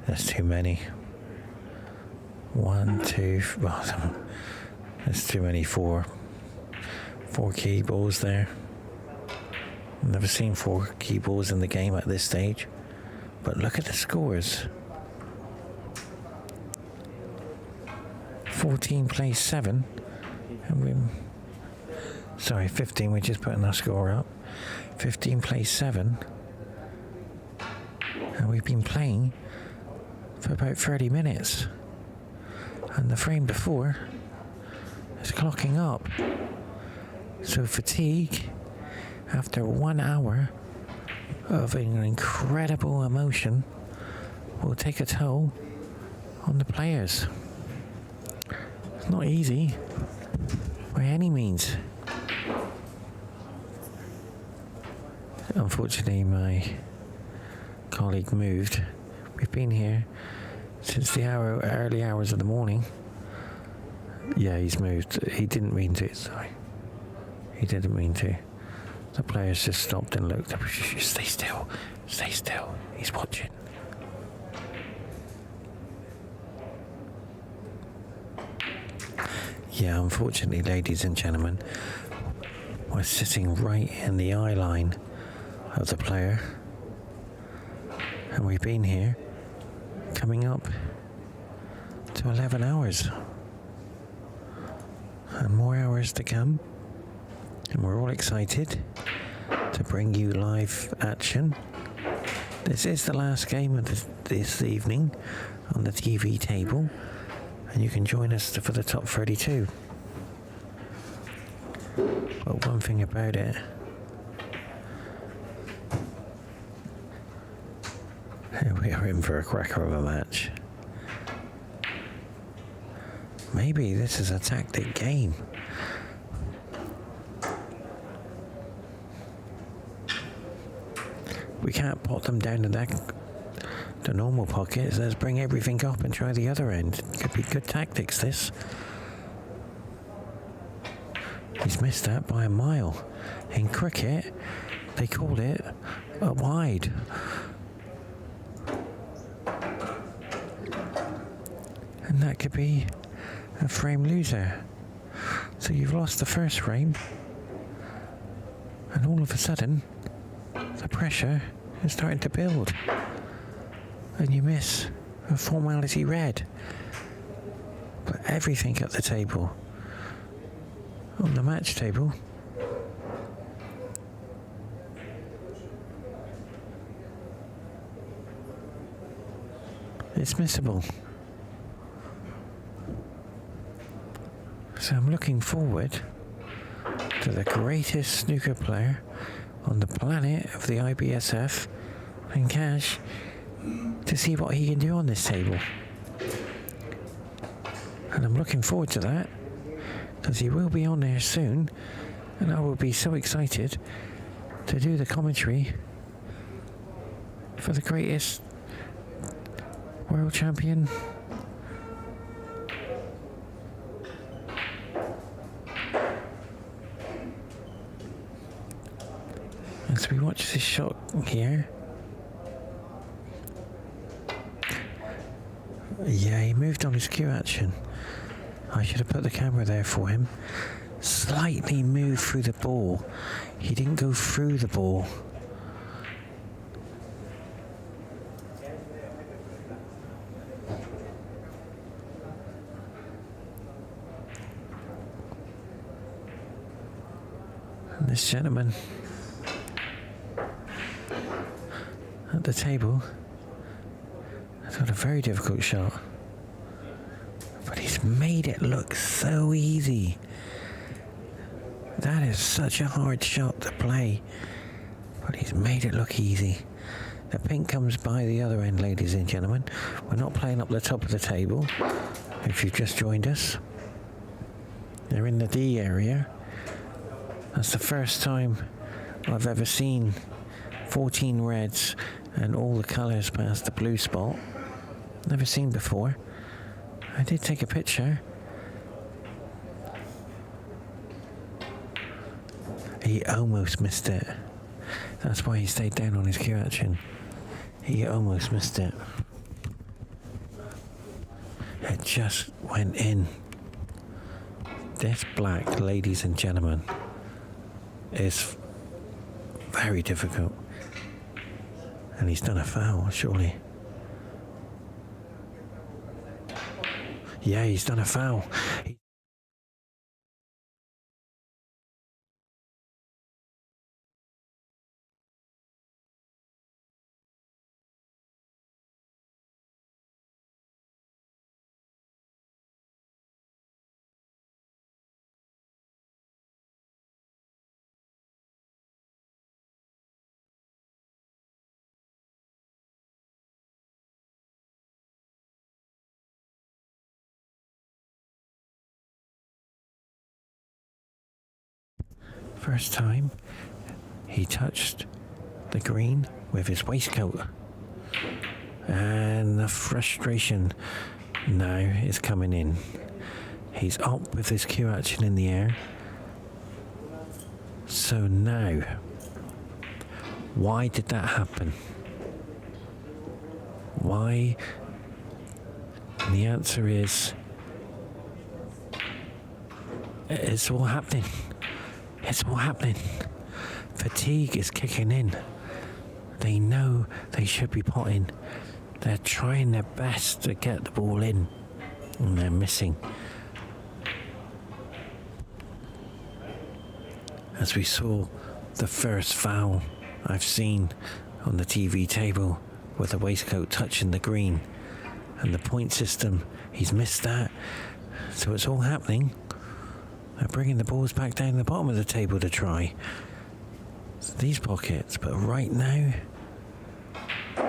That's too many. 1, 2, well, that's too many. Four key balls there. I've never seen 4 key balls in the game at this stage. But look at the scores. 14 plays 7. And 15, we're just putting our score up. 15 plays 7. And we've been playing for about 30 minutes. And the frame before is clocking up. So fatigue, after 1 hour of an incredible emotion, will take a toll on the players. It's not easy by any means. Unfortunately, my colleague moved. We've been here since the early hours of the morning. Yeah, he's moved. He didn't mean to, sorry. He didn't mean to. The players just stopped and looked. Stay still. Stay still. He's watching. Yeah, unfortunately, ladies and gentlemen, we're sitting right in the eye line of the player. And we've been here coming up to 11 hours. And more hours to come. And we're all excited to bring you live action. This is the last game of this evening on the TV table. And you can join us for the top 32. But one thing about it, we are in for a cracker of a match. Maybe this is a tactic game. We can't pot them down to the normal pockets. Let's bring everything up and try the other end. Could be good tactics, this. He's missed that by a mile. In cricket, they call it a wide. And that could be a frame loser. So you've lost the first frame, and all of a sudden, the pressure is starting to build. And you miss a formality red. But everything at the table, on the match table, it's missable. So I'm looking forward to the greatest snooker player on the planet of the IBSF and Cash to see what he can do on this table. And I'm looking forward to that because he will be on there soon, and I will be so excited to do the commentary for the greatest world champion as we watch this shot here. Yeah, he moved on his cue action. I should have put the camera there for him. Slightly moved through the ball. He didn't go through the ball. And this gentleman at the table has got a very difficult shot, but he's made it look so easy. That is such a hard shot to play, but he's made it look easy. The pink comes by the other end, ladies and gentlemen. We're not playing up the top of the table, if you've just joined us. They're in the D area. That's the first time I've ever seen 14 reds and all the colours past the blue spot. Never seen before. I did take a picture. He almost missed it. That's why he stayed down on his cue action. He almost missed it. It just went in. This black, ladies and gentlemen, is very difficult. And he's done a foul, surely. Yeah, he's done a foul. First time he touched the green with his waistcoat. And the frustration now is coming in. He's up with his cue action in the air. So now, why did that happen? Why? And the answer is, it's all happening. It's all happening. Fatigue is kicking in. They know they should be potting. They're trying their best to get the ball in, and they're missing. As we saw the first foul I've seen on the TV table with the waistcoat touching the green, and the point system, he's missed that. So it's all happening. They're bringing the balls back down the bottom of the table to try these pockets, but right now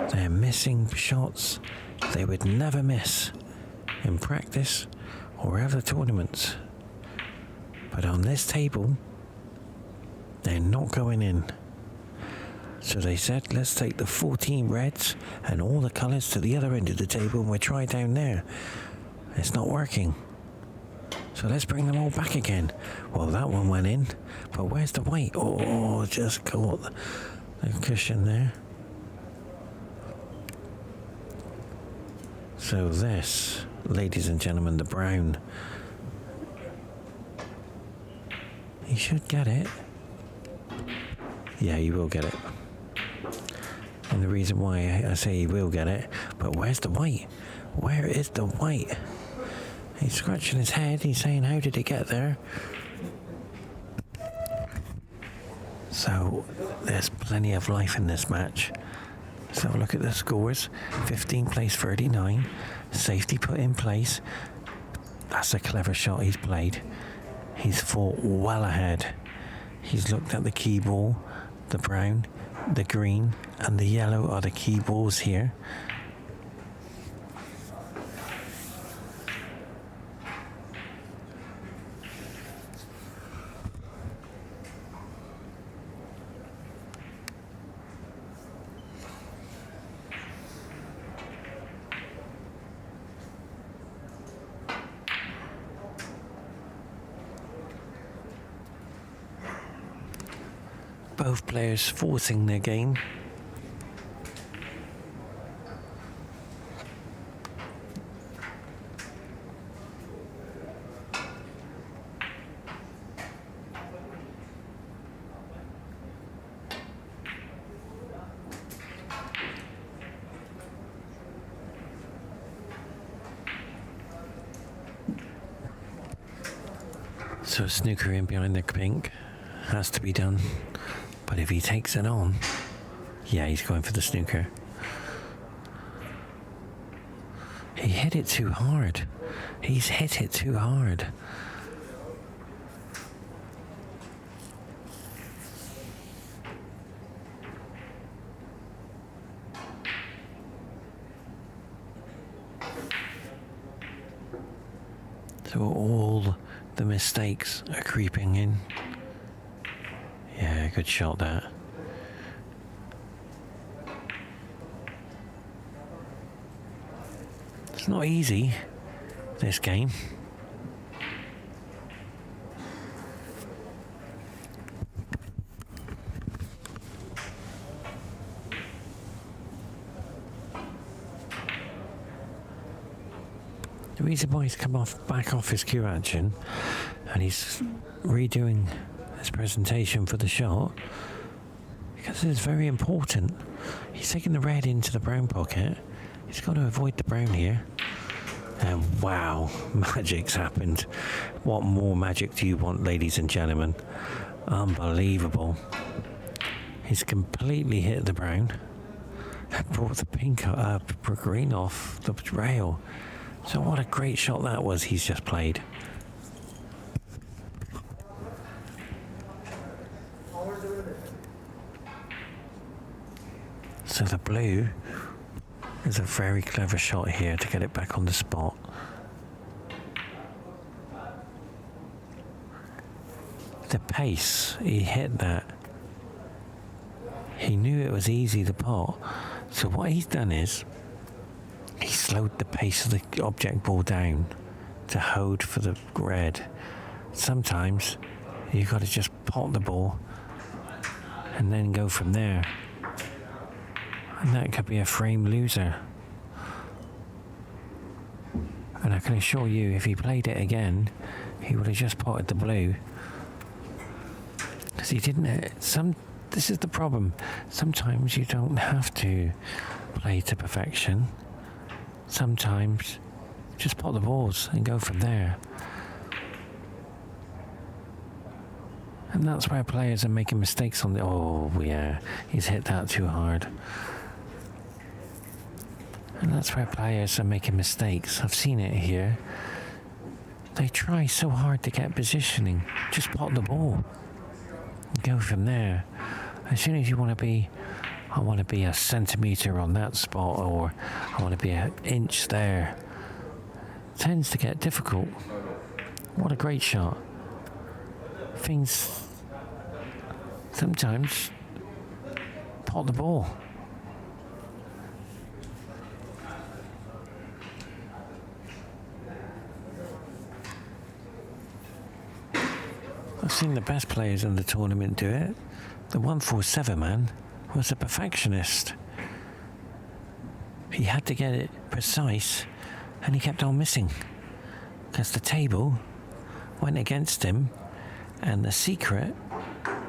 they're missing shots they would never miss in practice or other tournaments. But on this table, they're not going in. So they said, let's take the 14 reds and all the colours to the other end of the table and we'll try down there. It's not working. So let's bring them all back again. Well, that one went in, but where's the white? Oh, just caught the cushion there. So this, ladies and gentlemen, the brown. He should get it. Yeah, he will get it. And the reason why I say he will get it, but where's the white? Where is the white? He's scratching his head. He's saying, how did it get there? So there's plenty of life in this match. Let's have a look at the scores. 15 plays 39. Safety put in place. That's a clever shot he's played. He's fought well ahead. He's looked at the key ball, the brown, the green, and the yellow are the key balls here. Both players forcing their game. So Snooker in behind the pink has to be done. But if he takes it on, yeah, he's going for the snooker. He hit it too hard. He's hit it too hard. So all the mistakes are creeping in. Yeah, good shot that. It's not easy, this game. The reason why he's come back off his cue action and he's redoing his presentation for the shot, because it's very important. He's taking the red into the brown pocket. He's got to avoid the brown here. And wow, magic's happened. What more magic do you want, ladies and gentlemen? Unbelievable. He's completely hit the brown and brought the green off the rail. So what a great shot that was he's just played. So the blue is a very clever shot here to get it back on the spot. The pace, he hit that. He knew it was easy to pot. So what he's done is, he slowed the pace of the object ball down to hold for the red. Sometimes you've got to just pot the ball and then go from there. And that could be a frame loser. And I can assure you, if he played it again, he would have just potted the blue. Because he didn't. This is the problem. Sometimes you don't have to play to perfection. Sometimes just pot the balls and go from there. And that's where players are making mistakes on the... Oh, yeah, he's hit that too hard. And that's where players are making mistakes. I've seen it here. They try so hard to get positioning. Just pot the ball. And go from there. As soon as you want to be... I want to be a centimetre on that spot, or I want to be an inch there. It tends to get difficult. What a great shot. Things... Sometimes... pot the ball. I've seen the best players in the tournament do it. The 147 man was a perfectionist. He had to get it precise, and he kept on missing. Because the table went against him, and the secret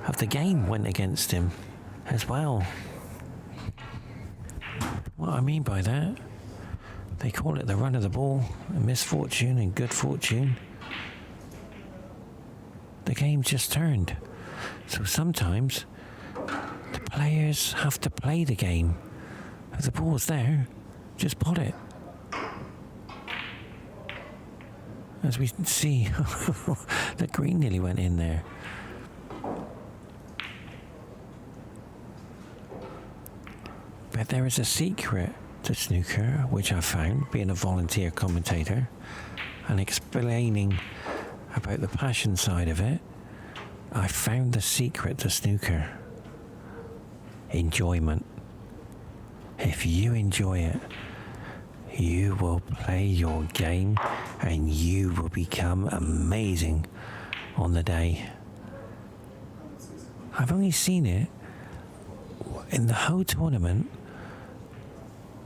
of the game went against him as well. What I mean by that, they call it the run of the ball, and misfortune and good fortune. The game just turned. So sometimes the players have to play the game. If the ball's there, just pot it. As we see, the green nearly went in there. But there is a secret to snooker, which I found being a volunteer commentator and explaining about the passion side of it. I found the secret to snooker. Enjoyment. If you enjoy it, you will play your game and you will become amazing on the day. I've only seen it in the whole tournament,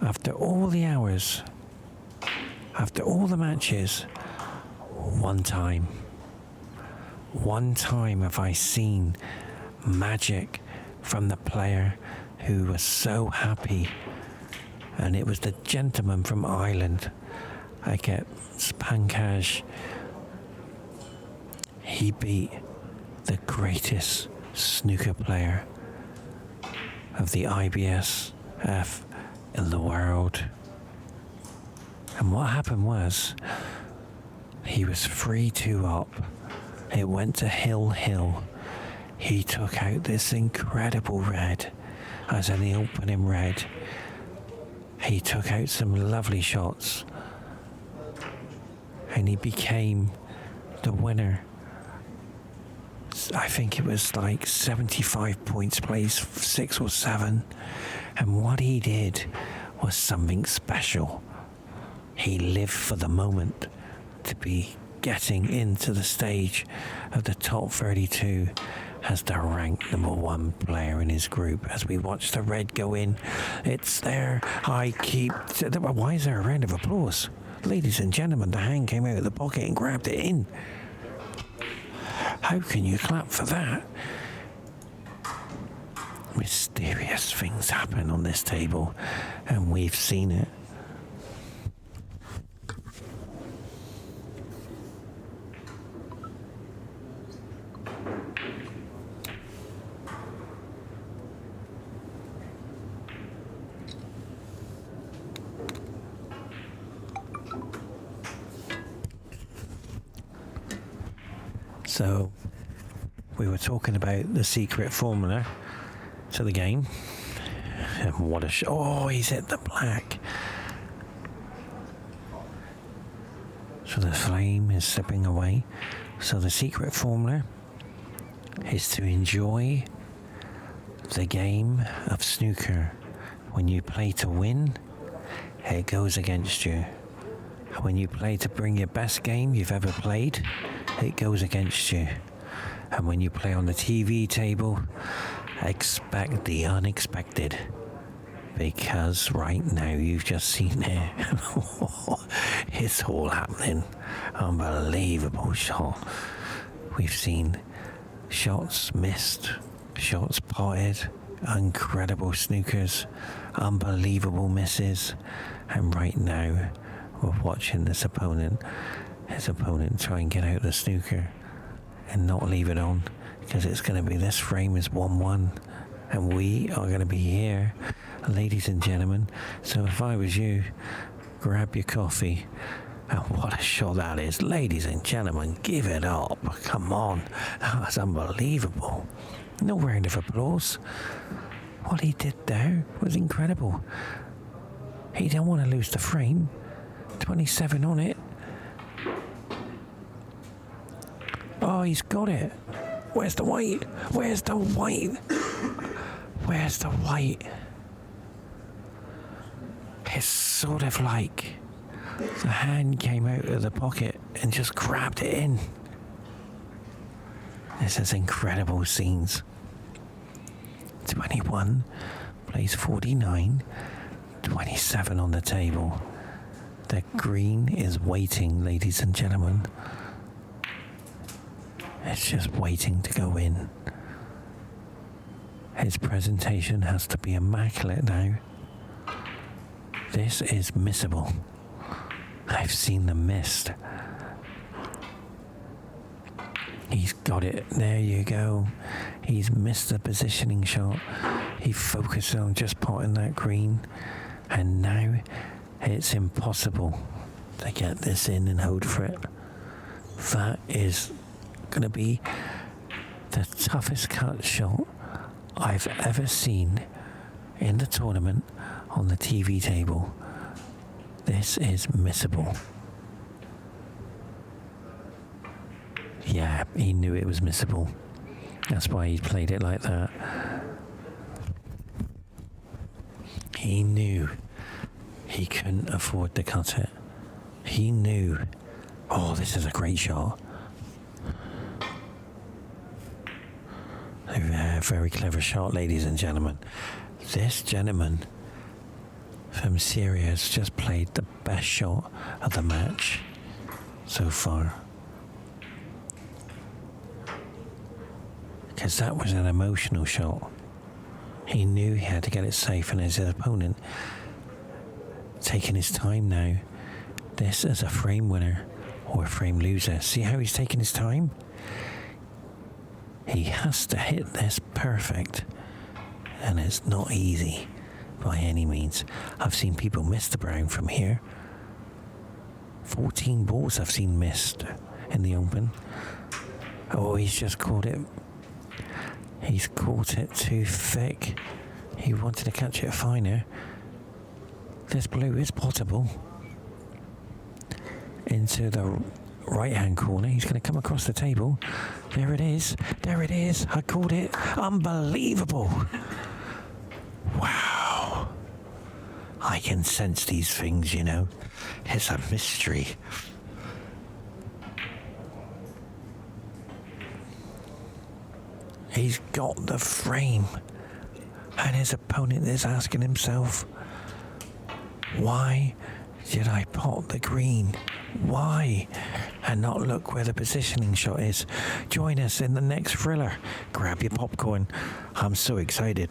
after all the hours, after all the matches, one time. One time have I seen magic from the player who was so happy, and it was the gentleman from Ireland. I get Pankaj. He beat the greatest snooker player of the IBSF in the world. And what happened was, he was 3-2 up. It went to hill. He took out this incredible red as an opening red. He took out some lovely shots. And he became the winner. I think it was like 75 points placed, 6 or 7. And what he did was something special. He lived for the moment to be getting into the stage of the top 32 as the ranked #1 player in his group. As we watch the red go in, it's there. Why is there a round of applause? Ladies and gentlemen, the hand came out of the pocket and grabbed it in. How can you clap for that? Mysterious things happen on this table, and we've seen it. So, we were talking about the secret formula to the game. And what a oh, he's hit the black. So the flame is slipping away. So the secret formula is to enjoy the game of snooker. When you play to win, it goes against you. When you play to bring your best game you've ever played, it goes against you. And when you play on the TV table, expect the unexpected. Because right now you've just seen it. It's all happening. Unbelievable shot. We've seen shots missed, shots potted, incredible snookers, unbelievable misses. And right now we're watching his opponent try and get out the snooker and not leave it on, because it's going to be, this frame is 1-1 and we are going to be here, ladies and gentlemen. So if I was you, grab your coffee. And what a shot that is, ladies and gentlemen. Give it up. Come on, that's unbelievable. No round of applause. What he did there was incredible. He don't want to lose the frame. 27 on it. Oh, he's got it. Where's the white? Where's the white? Where's the white? It's sort of like the hand came out of the pocket and just grabbed it in. This is incredible scenes. 21 plays 49, 27 on the table. The green is waiting, ladies and gentlemen. It's just waiting to go in. His presentation has to be immaculate now. This is missable. I've seen them missed. He's got it. There you go. He's missed the positioning shot. He focused on just potting that green. And now it's impossible to get this in and hold for it. That is going to be the toughest cut shot I've ever seen in the tournament on the TV table. This is missable. Yeah, he knew it was missable. That's why he played it like that. He knew he couldn't afford to cut it. He knew. Oh, this is a great shot. A very clever shot, ladies and gentlemen. This gentleman from Syria has just played the best shot of the match so far. Because that was an emotional shot. He knew he had to get it safe, and his opponent taking his time now. This is a frame winner or a frame loser. See how he's taking his time? He has to hit this perfect, and it's not easy by any means. I've seen people miss the brown from here. 14 balls I've seen missed in the open. Oh, he's just caught it. He's caught it too thick. He wanted to catch it finer. This blue is potable. Into the right-hand corner. He's going to come across the table. There it is. There it is. I caught it. Unbelievable. Wow. I can sense these things, you know. It's a mystery. He's got the frame. And his opponent is asking himself, why Did I pot the green? Why? And not look where the positioning shot is. Join us in the next thriller. Grab your popcorn. I'm so excited.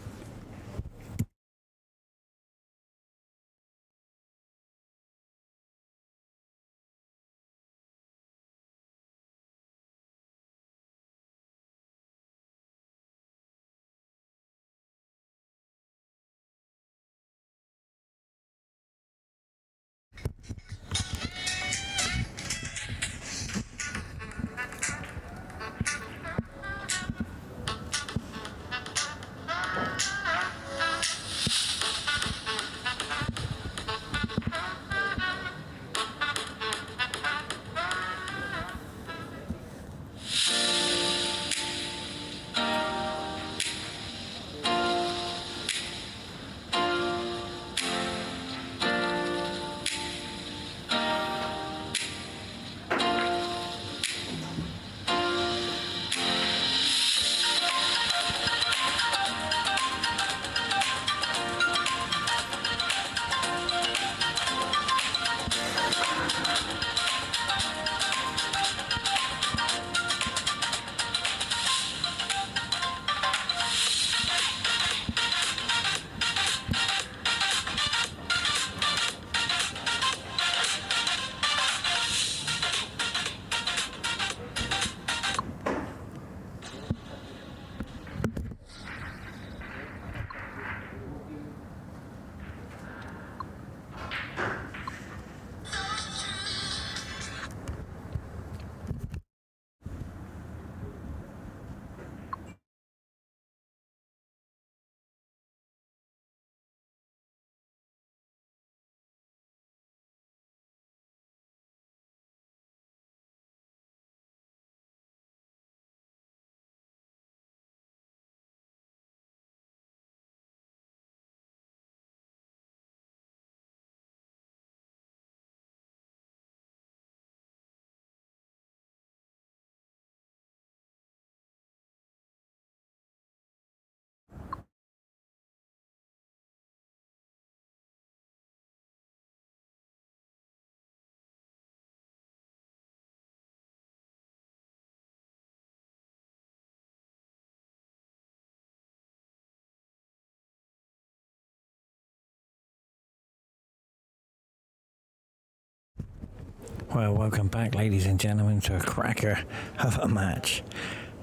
Well, welcome back, ladies and gentlemen, to a cracker of a match,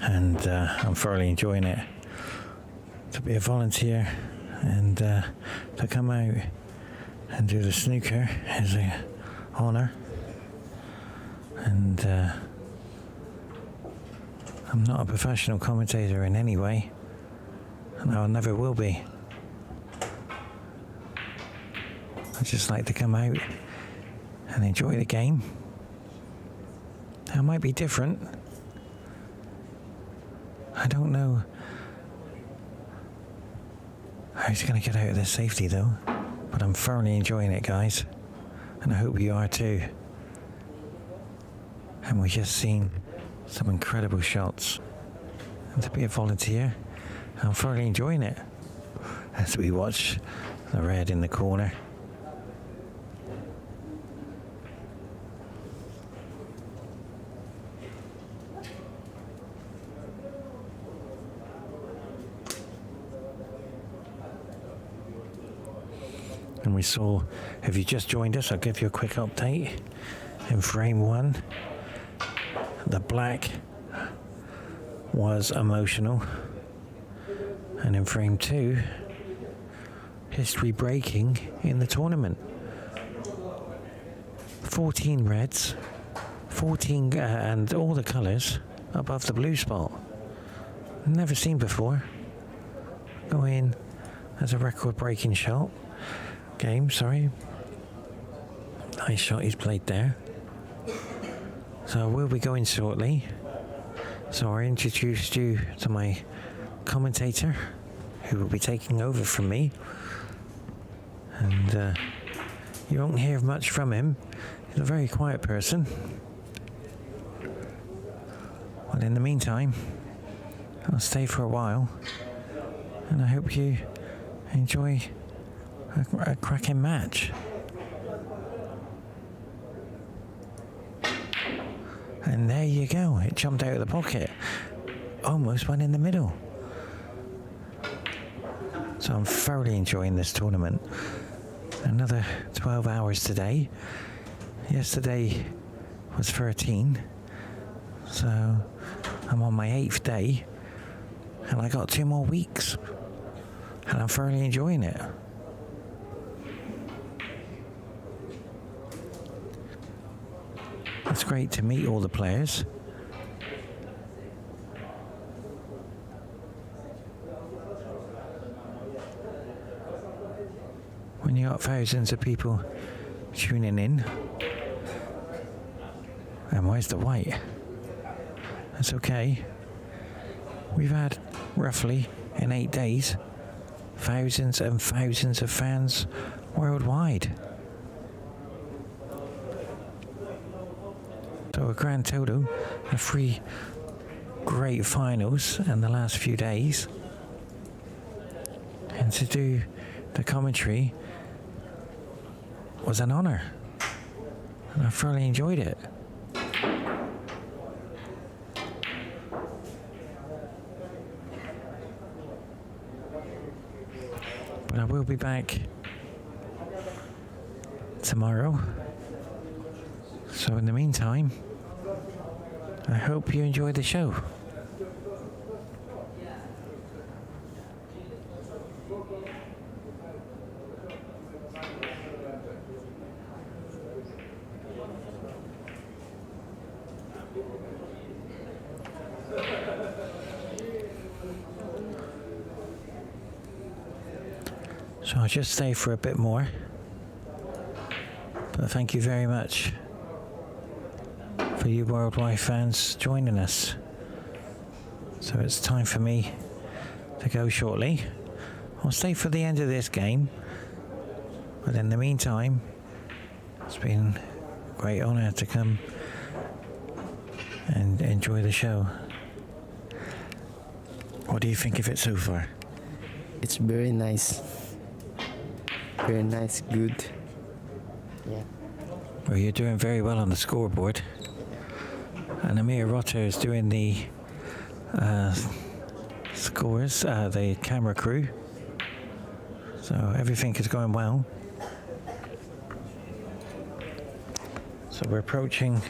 and I'm thoroughly enjoying it. To be a volunteer and to come out and do the snooker is an honour, and I'm not a professional commentator in any way, and I never will be. I just like to come out and enjoy the game. That might be different. I don't know how he's going to get out of this safety though, but I'm thoroughly enjoying it, guys, and I hope you are too. And we've just seen some incredible shots, and to be a volunteer, I'm thoroughly enjoying it as we watch the red in the corner. And we saw, if you just joined us, I'll give you a quick update. In frame 1, the black was emotional, and in frame 2, history breaking in the tournament. 14 reds, 14 and all the colours above the blue spot. Never seen before. Go in as a record breaking shot. Game, sorry. Nice shot he's played there. So we'll be going shortly. So I introduced you to my commentator, who will be taking over from me. And you won't hear much from him. He's a very quiet person. But in the meantime, I'll stay for a while. And I hope you enjoy a cracking match. And there you go. It jumped out of the pocket. Almost went in the middle. So I'm thoroughly enjoying this tournament. Another 12 hours today. Yesterday was 13. So I'm on my 8th day. And I got 2 more weeks. And I'm thoroughly enjoying it. It's great to meet all the players. When you got thousands of people tuning in. And where's the white? That's okay. We've had roughly in 8 days thousands and thousands of fans worldwide. So a grand total of 3 great finals in the last few days. And to do the commentary was an honour. And I thoroughly enjoyed it. But I will be back tomorrow. So in the meantime, I hope you enjoyed the show. So I'll just stay for a bit more. But thank you very much for you worldwide fans joining us. So it's time for me to go shortly. I'll stay for the end of this game. But in the meantime, it's been a great honour to come and enjoy the show. What do you think of it so far? It's very nice. Very nice, good. Yeah. Well, you're doing very well on the scoreboard. And AMIRI is doing the scores, the camera crew. So everything is going well. So we're approaching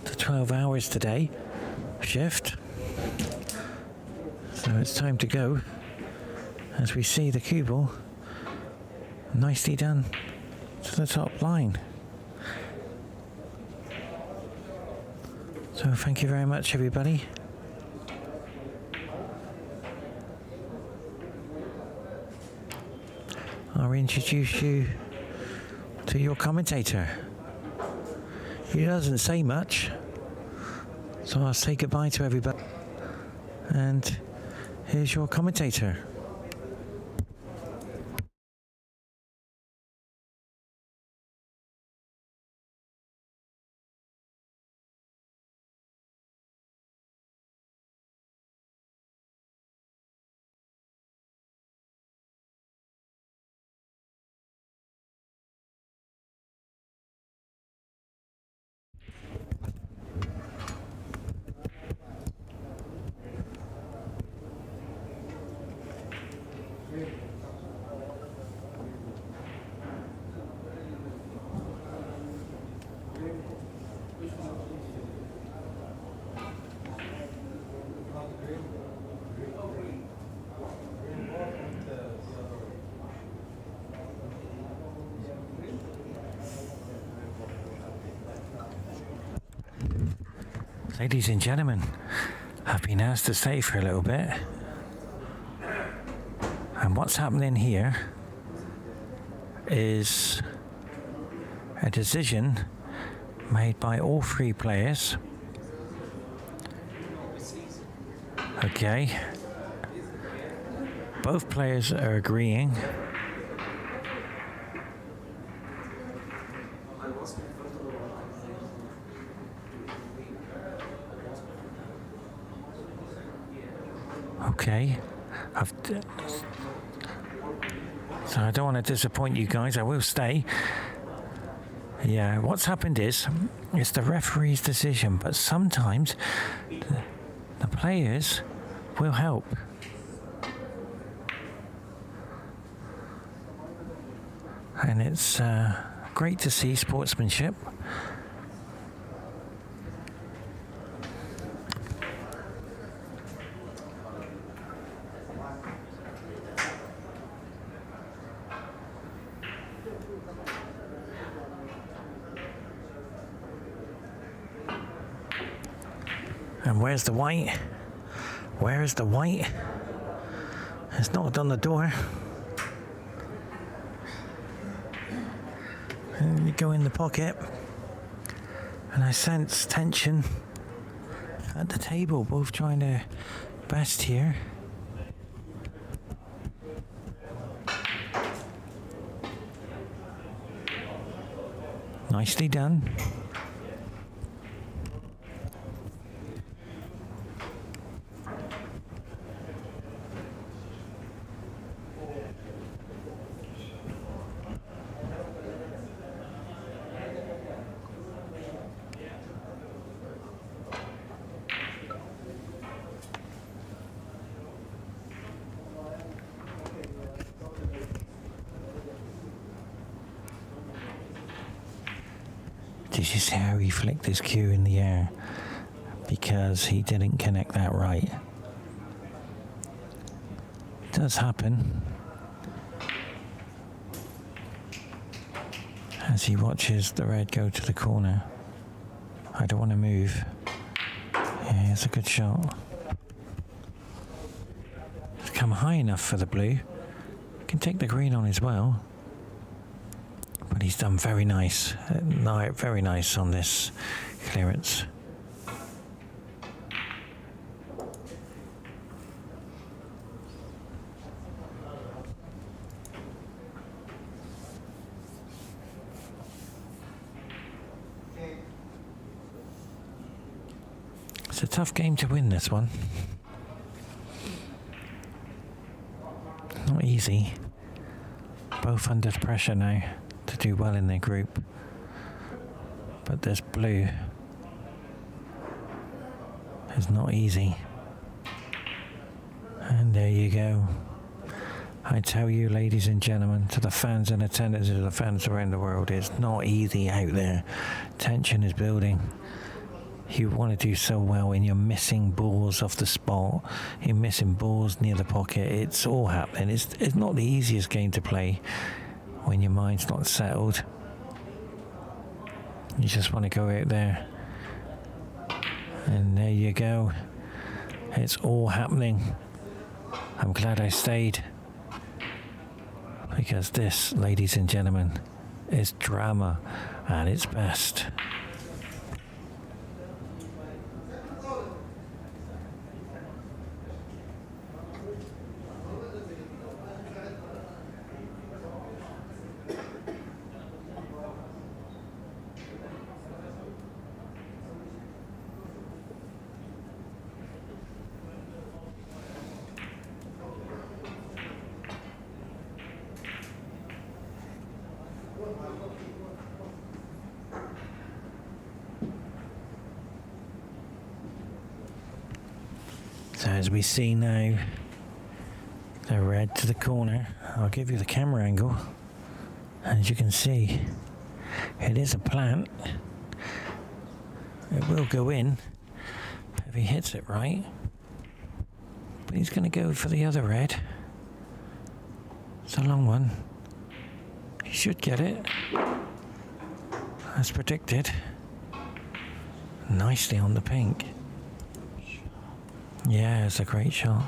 the 12 hours today shift. So it's time to go. As we see the cue ball nicely done to the top line. So thank you very much, everybody. I'll introduce you to your commentator. He doesn't say much, so I'll say goodbye to everybody. And here's your commentator. Ladies and gentlemen, I've been asked to stay for a little bit. And what's happening here is a decision made by all 3 players. Okay. Both players are agreeing. Okay, so I don't want to disappoint you guys. I will stay. Yeah, what's happened is it's the referee's decision, but sometimes the players will help. And it's great to see sportsmanship. And where's the white? Where is the white? It's knocked on the door. And you go in the pocket. And I sense tension at the table, both trying their best here. Nicely done. Did you see how he flicked his cue in the air? Because he didn't connect that right. It does happen. As he watches the red go to the corner. I don't want to move. Yeah, it's a good shot. It's come high enough for the blue. Can take the green on as well. But he's done very nice. Very nice on this clearance. It's a tough game to win, this one. Not easy. Both under pressure now to do well in their group. But this blue is not easy. And there you go. I tell you, ladies and gentlemen, to the fans and attendants, to the fans around the world, it's not easy out there. Tension is building. You want to do so well and you're missing balls off the spot. You're missing balls near the pocket. It's all happening. It's not the easiest game to play when your mind's not settled. You just want to go out there. And there you go. It's all happening. I'm glad I stayed. Because this, ladies and gentlemen, is drama at its best. So as we see now, the red to the corner. I'll give you the camera angle. As you can see, it is a plant. It will go in if he hits it right. But he's going to go for the other red. It's a long one. He should get it. As predicted. Nicely on the pink. Yeah, it's a great shot.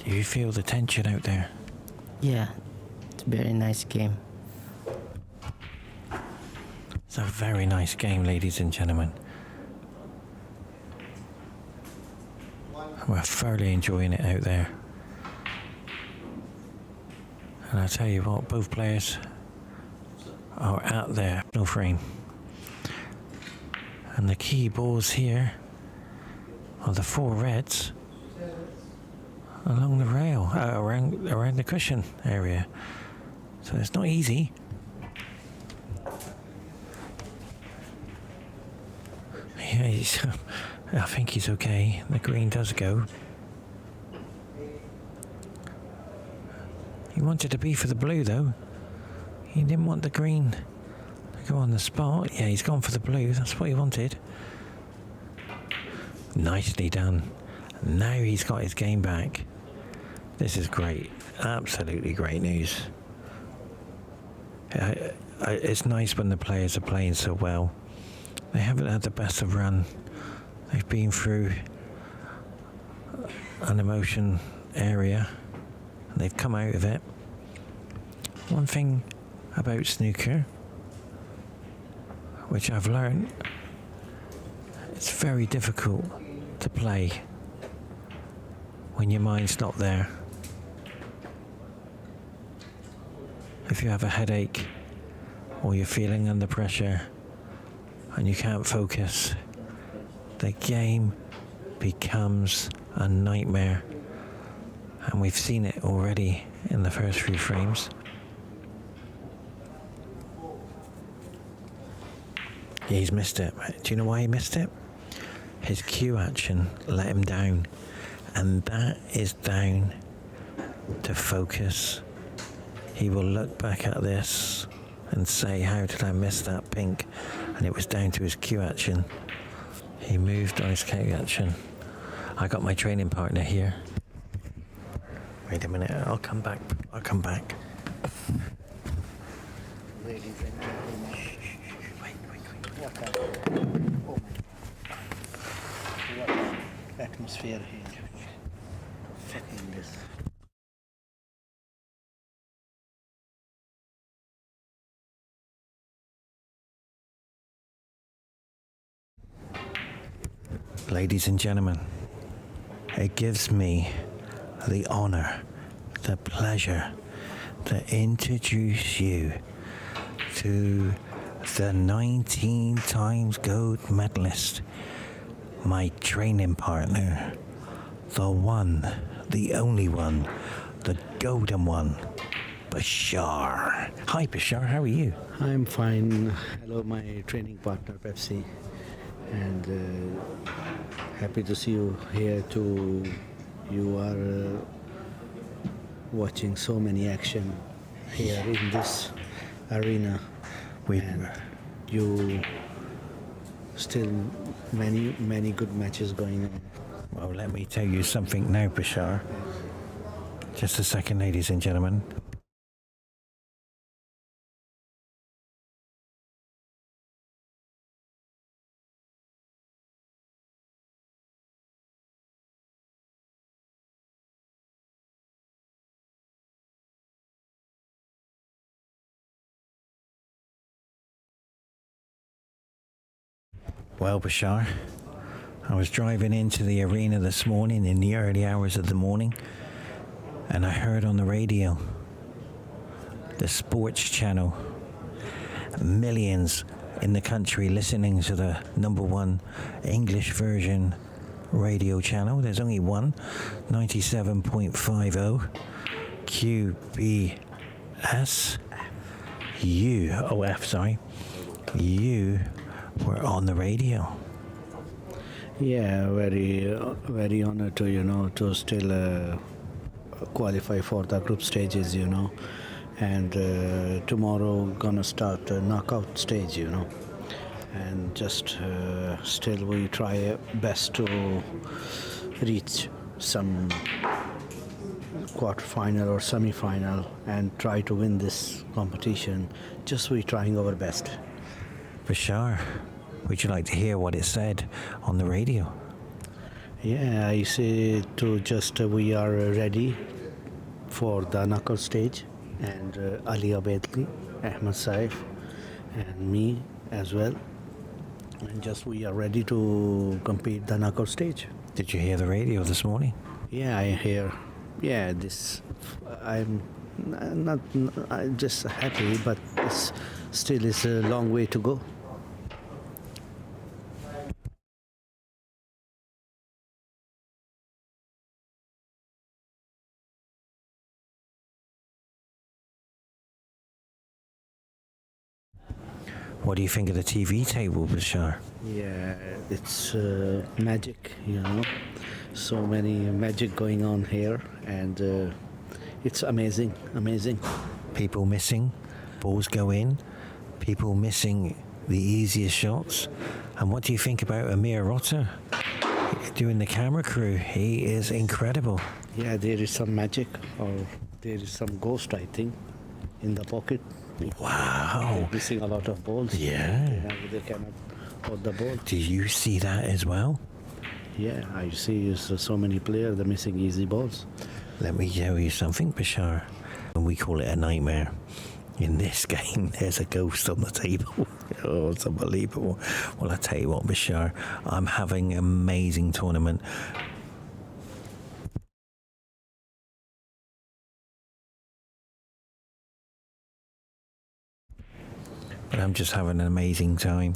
Do you feel the tension out there? Yeah, it's a very nice game. It's a very nice game, ladies and gentlemen. We're thoroughly enjoying it out there. And I tell you what, both players are at their no frame. And the key balls here are the four reds along the rail, around the cushion area. So it's not easy. Yeah, I think he's okay. The green does go. He wanted to be for the blue though. He didn't want the green to go on the spot. Yeah, he's gone for the blue. That's what he wanted. Nicely done. Now he's got his game back. This is great. Absolutely great news. It's nice when the players are playing so well. They haven't had the best of run. They've been through an emotion area and they've come out of it. One thing about snooker, which I've learned, it's very difficult to play when your mind's not there. If you have a headache or you're feeling under pressure and you can't focus, the game becomes a nightmare. And we've seen it already in the first few frames. Yeah, he's missed it. Do you know why he missed it? His cue action let him down. And that is down to focus. He will look back at this and say, how did I miss that pink? And it was down to his cue action. He moved on his cue action. I got my training partner here. Wait a minute, I'll come back. Ladies and gentlemen. Wait. What an atmosphere here. Fucking this. Ladies and gentlemen, it gives me the honor, the pleasure to introduce you to the 19 times gold medalist, my training partner, the one, the only one, the golden one, Bashar. Hi Bashar, how are you? I'm fine. Hello, my training partner, Pepsi. And happy to see you here too. You are watching so many action here in this arena. And you still many good matches going on. Well, let me tell you something now, Bashar. Just a second, ladies and gentlemen. Well, Bashar, I was driving into the arena this morning in the early hours of the morning, and I heard on the radio, the sports channel, millions in the country listening to the #1 English version radio channel. There's only one, 97.50 QBS. You were on the radio. Yeah, very honored to to still qualify for the group stages, and tomorrow gonna start the knockout stage, and just still we try best to reach some quarterfinal or semi-final and try to win this competition. Just we trying our best. Bashar, would you like to hear what it said on the radio? Yeah, I say to just we are ready for the knockout stage, and ALLABED, Ahmed Saif, and me as well, and just we are ready to compete the knockout stage. Did you hear the radio this morning? Yeah, I hear. Yeah, this I'm just happy, but it's still is a long way to go. What do you think of the TV table, Bashar? Yeah, it's magic, you know. So many magic going on here, and it's amazing, amazing. People missing, balls go in, people missing the easiest shots. And what do you think about AMIRI doing the camera crew? He is incredible. Yeah, there is some magic, or there is some ghost, I think, in the pocket. Wow. They're missing a lot of balls. Yeah. They cannot hold the ball. Do you see that as well? Yeah, I see so many players, they're missing easy balls. Let me tell you something, Bashar. And we call it a nightmare. In this game, there's a ghost on the table. Oh, it's unbelievable. Well, I tell you what, Bashar, I'm having an amazing tournament. But I'm just having an amazing time.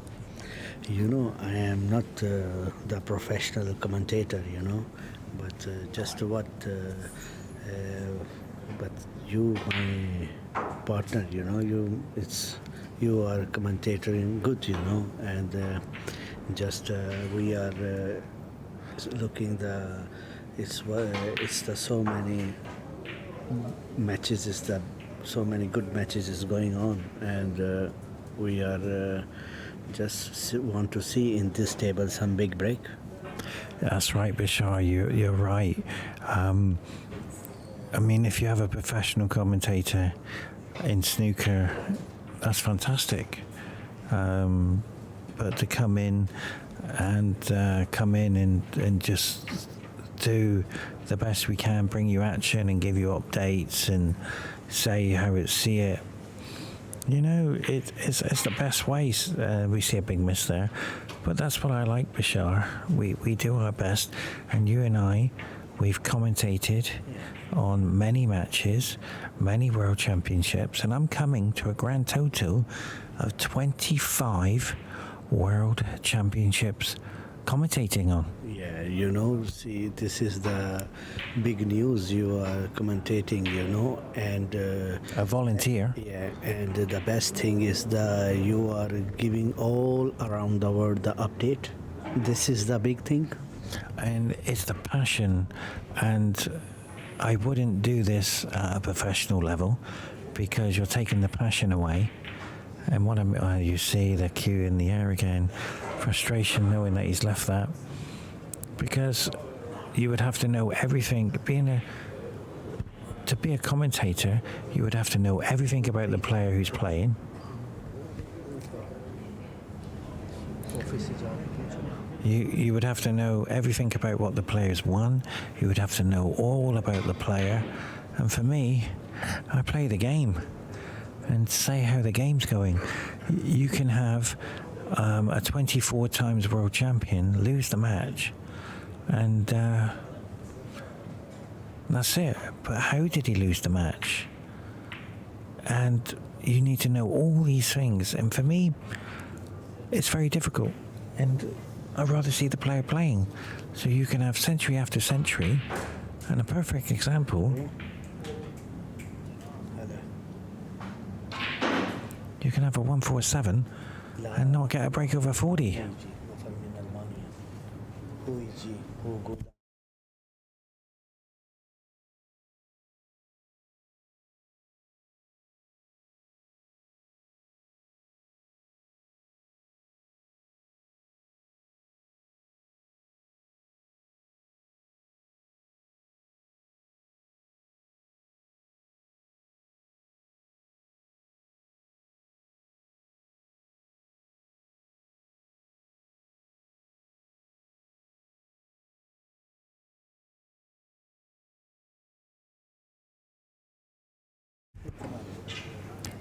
You know, I am not the professional commentator, you know, but just what, but you, my partner, you know, you are commentating good, you know, and just we are looking it's the so many matches, so many good matches is going on, and we are just want to see in this table some big break. That's right, Bashar, you're right. I mean, if you have a professional commentator in snooker, that's fantastic. But to come in and just do the best we can, bring you action and give you updates and say how it see it. You know, it's the best way. We see a big miss there, but that's what I like, Bashar. We do our best, and you and I, we've commentated on many matches, many world championships, and I'm coming to a grand total of 25 world championships commentating on. Yeah, you know, see, this is the big news you are commentating, you know, and A volunteer. yeah, and the best thing is that you are giving all around the world the update. This is the big thing. And it's the passion, and I wouldn't do this at a professional level because you're taking the passion away. And you see the cue in the air again, frustration knowing that he's left that, because you would have to know everything. To be a commentator, you would have to know everything about the player who's playing. You would have to know everything about what the player's won. You would have to know all about the player. And for me, I play the game and say how the game's going. You can have a 24 times world champion lose the match, and that's it. But how did he lose the match? And you need to know all these things. And for me, it's very difficult. And I'd rather see the player playing. So you can have century after century. And a perfect example, you can have a 147 and not get a break over 40.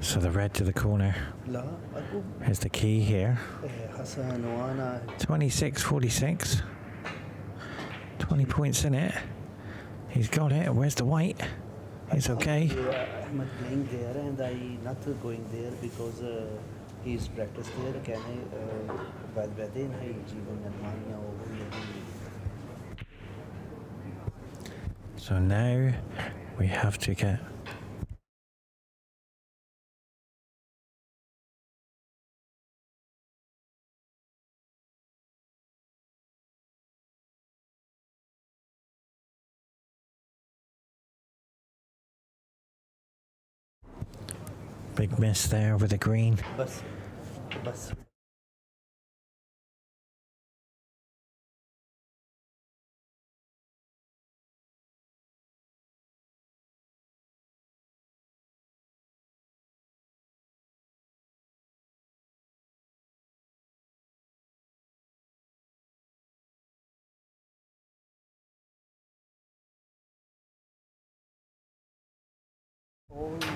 So the red to the corner is the key here. 26-46. 20 points in it. He's got it. Where's the white? It's okay. I'm playing there and I not going there because he's practiced there. Can I بعدين هيجيبوا من ألمانيا So now we have to get Big miss there with the green.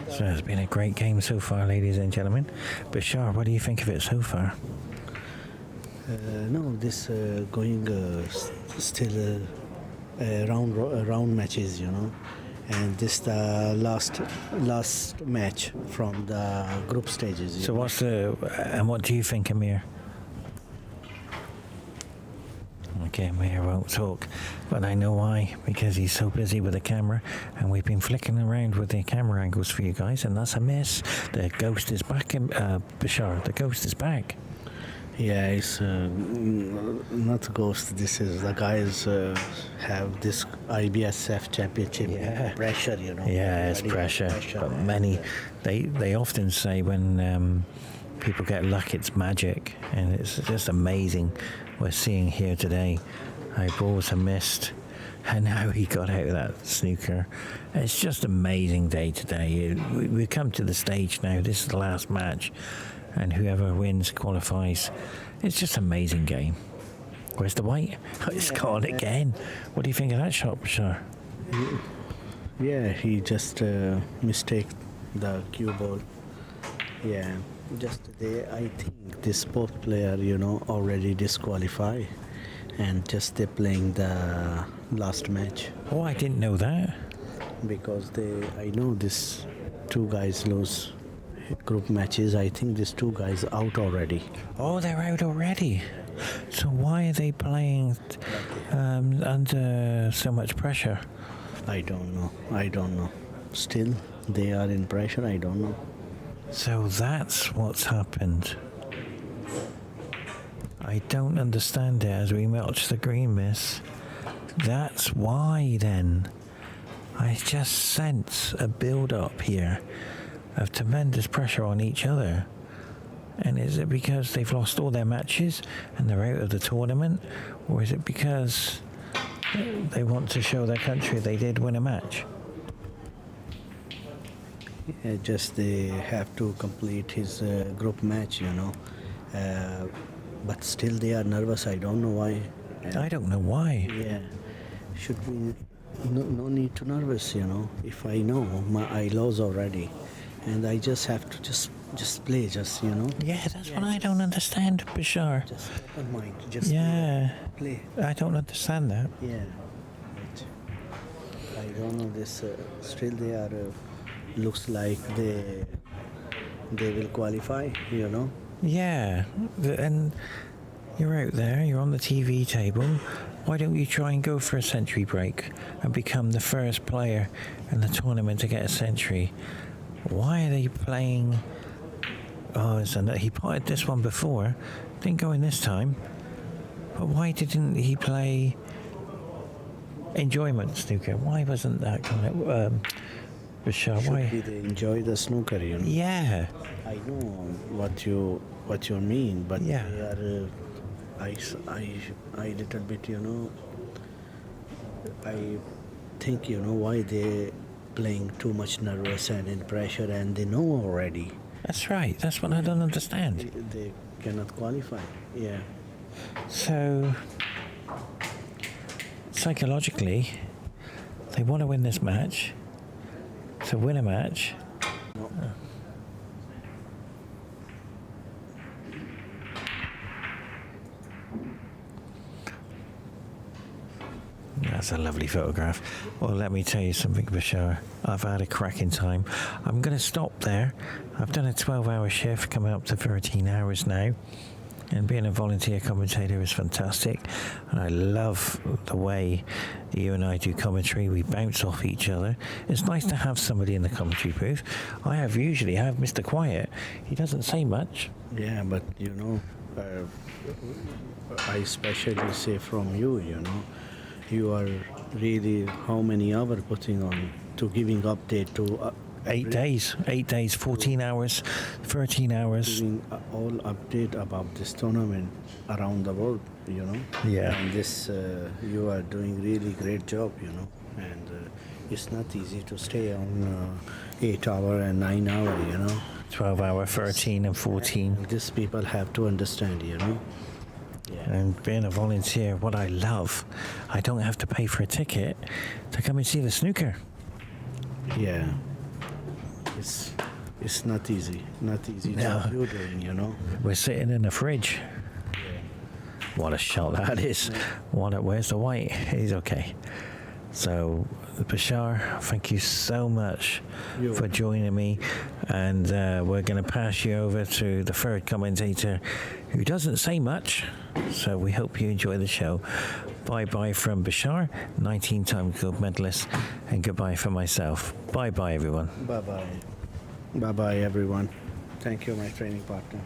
So it's been a great game so far, ladies and gentlemen. Bashar, what do you think of it so far? No, this going still round matches, you know, and this the last match from the group stages. So what do you think, Amir? Okay, Amir won't talk, but I know why, because he's so busy with the camera, and we've been flicking around with the camera angles for you guys, and that's a miss. The ghost is back, Bashar. The ghost is back. Yeah, it's not ghost. This is the guys have this IBSF championship pressure, you know. Yeah, it's pressure. But many, they often say when people get luck, it's magic, and it's just amazing. We're seeing here today how balls are missed, and how he got out of that snooker. It's just an amazing day today. We've come to the stage now. This is the last match, and whoever wins qualifies. It's just an amazing game. Where's the white? It's gone again. What do you think of that shot, Bashar? Yeah, he just mistake the cue ball. Yeah, just I think this both player, you know, already disqualify, and just they're playing the last match. Oh, I didn't know that. Because I know this two guys lose group matches. I think these two guys out already. Oh, they're out already. So why are they playing under so much pressure? I don't know. Still, they are in pressure. I don't know. So that's what's happened. I don't understand it as we watch the green miss. That's why then. I just sense a build-up here of tremendous pressure on each other. And is it because they've lost all their matches and they're out of the tournament? Or is it because they want to show their country they did win a match? Yeah, just they have to complete his group match, you know. But still they are nervous. I don't know why. I don't know why. Yeah. Should be no need to nervous, you know. If I know I lose already, and I just have to just play, just, you know. Yeah, that's what I don't understand, Bashar. Just open mind, just play. I don't understand that. Yeah. But I don't know this. Still they are. Looks like they will qualify, you know. Yeah, and you're out there, you're on the TV table. Why don't you try and go for a century break and become the first player in the tournament to get a century? Why are they playing? Oh, he potted this one before, didn't go in this time. But why didn't he play enjoyment snooker? Why wasn't that kind of Bashar? Why? Should be they enjoy the snooker, you know. Yeah. I know what you mean, but yeah. They are. I little bit, you know. I think, you know, why they playing too much nervous and in pressure, and they know already. That's right. That's what I don't understand. They cannot qualify. Yeah. So psychologically, they want to win this match. To win a match. No. That's a lovely photograph. Well, let me tell you something, Bashar. I've had a cracking time. I'm going to stop there. I've done a 12-hour shift, coming up to 13 hours now. And being a volunteer commentator is fantastic. And I love the way you and I do commentary. We bounce off each other. It's nice to have somebody in the commentary booth. I usually have Mr. Quiet. He doesn't say much. Yeah, but, you know, I especially say from you, you know, you are really how many hours putting on to giving update to 8 days, 14 hours, 13 hours. Giving all update about this tournament around the world, you know. Yeah. And this, you are doing really great job, you know. And it's not easy to stay on 8 hour and 9 hour, you know. 12 hour, 13 and 14. And these people have to understand, you know. Yeah. And being a volunteer, what I love, I don't have to pay for a ticket to come and see the snooker. Yeah. It's not easy. Not easy No. job you're doing, you know. We're sitting in the fridge. What a shot that is. Where's the white? He's okay. So, Bashar, thank you so much for joining me. And we're going to pass you over to the third commentator who doesn't say much. So we hope you enjoy the show. Bye-bye from Bashar, 19-time gold medalist. And goodbye from myself. Bye-bye, everyone. Bye-bye. Bye-bye, everyone. Thank you, my training partner.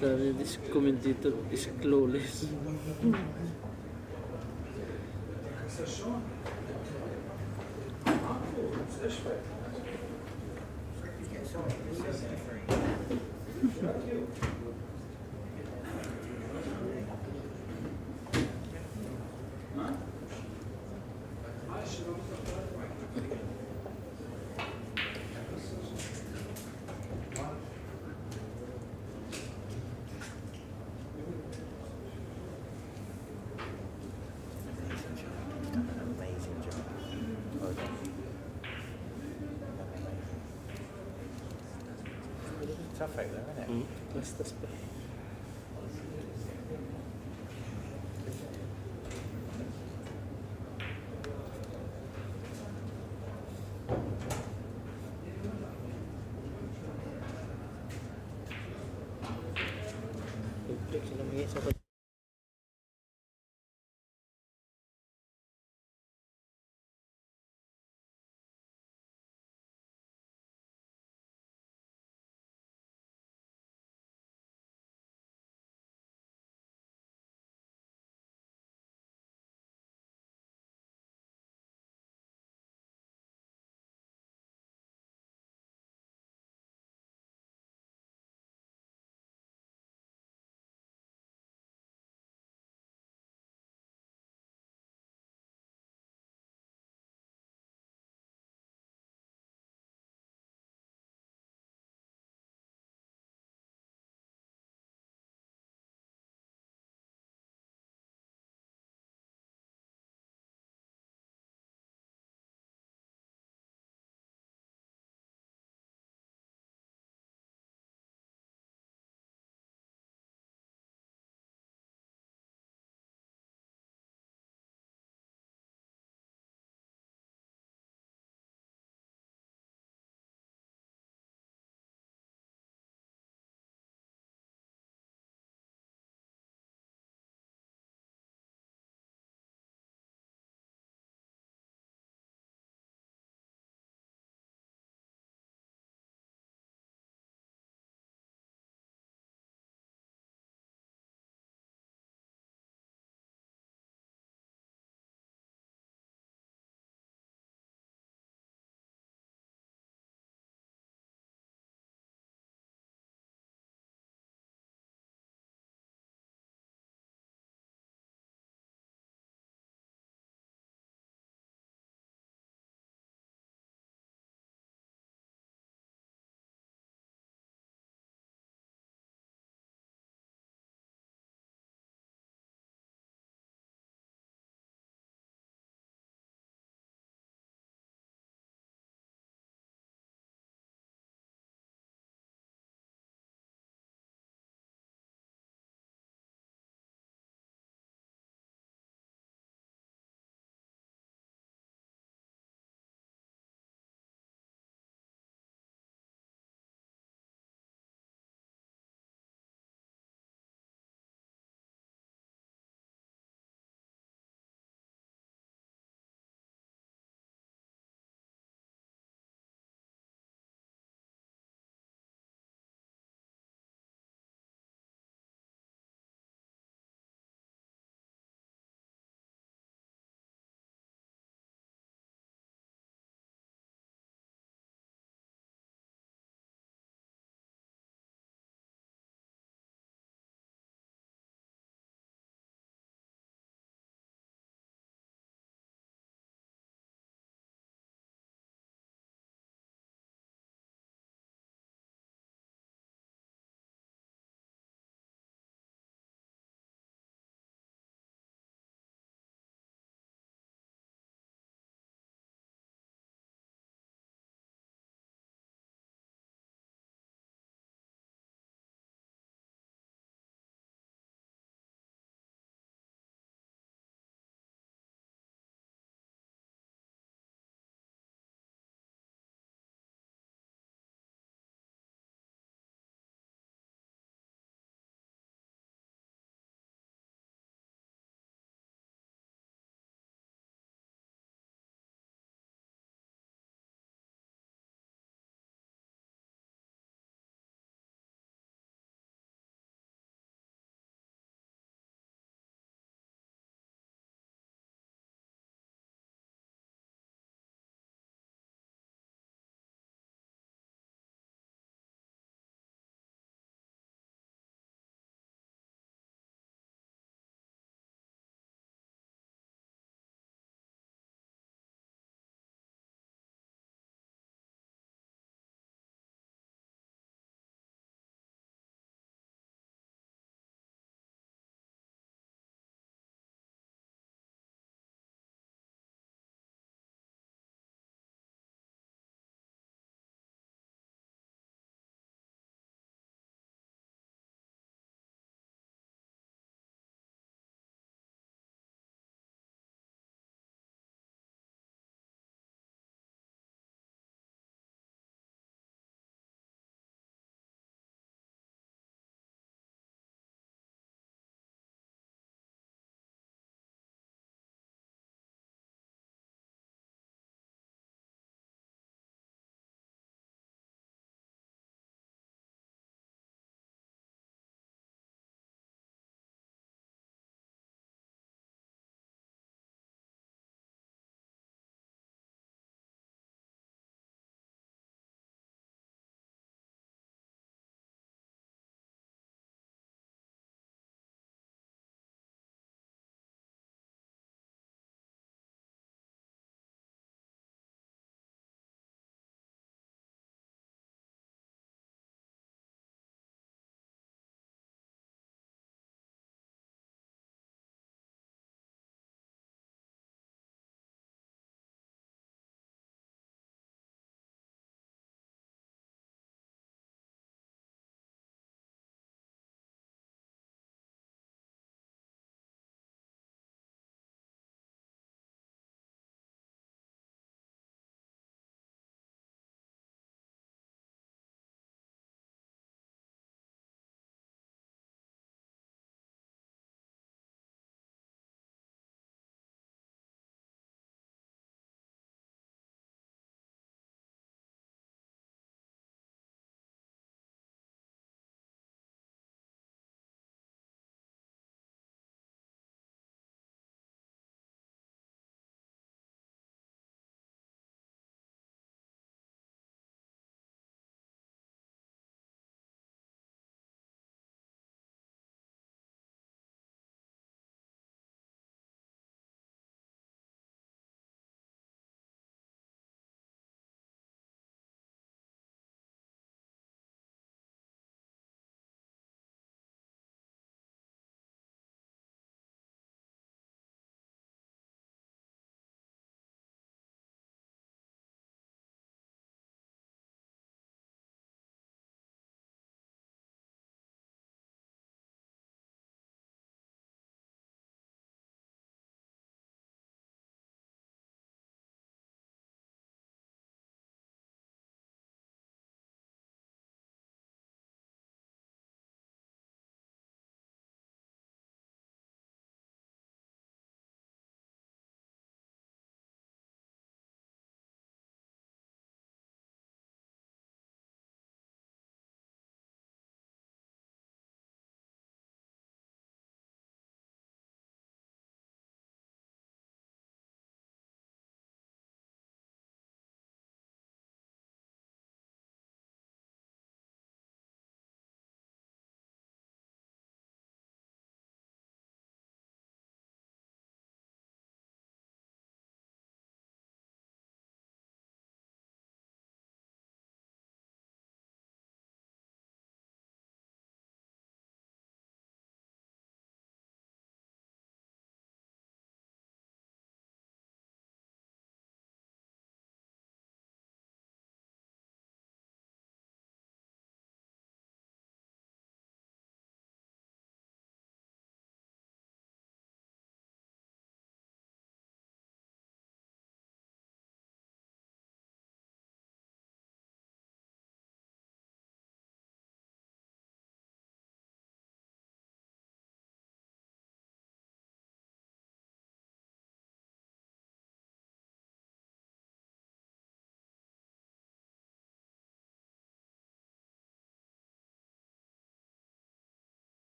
Sorry, this commentator is clueless. Tough out there, isn't it? That's the spec.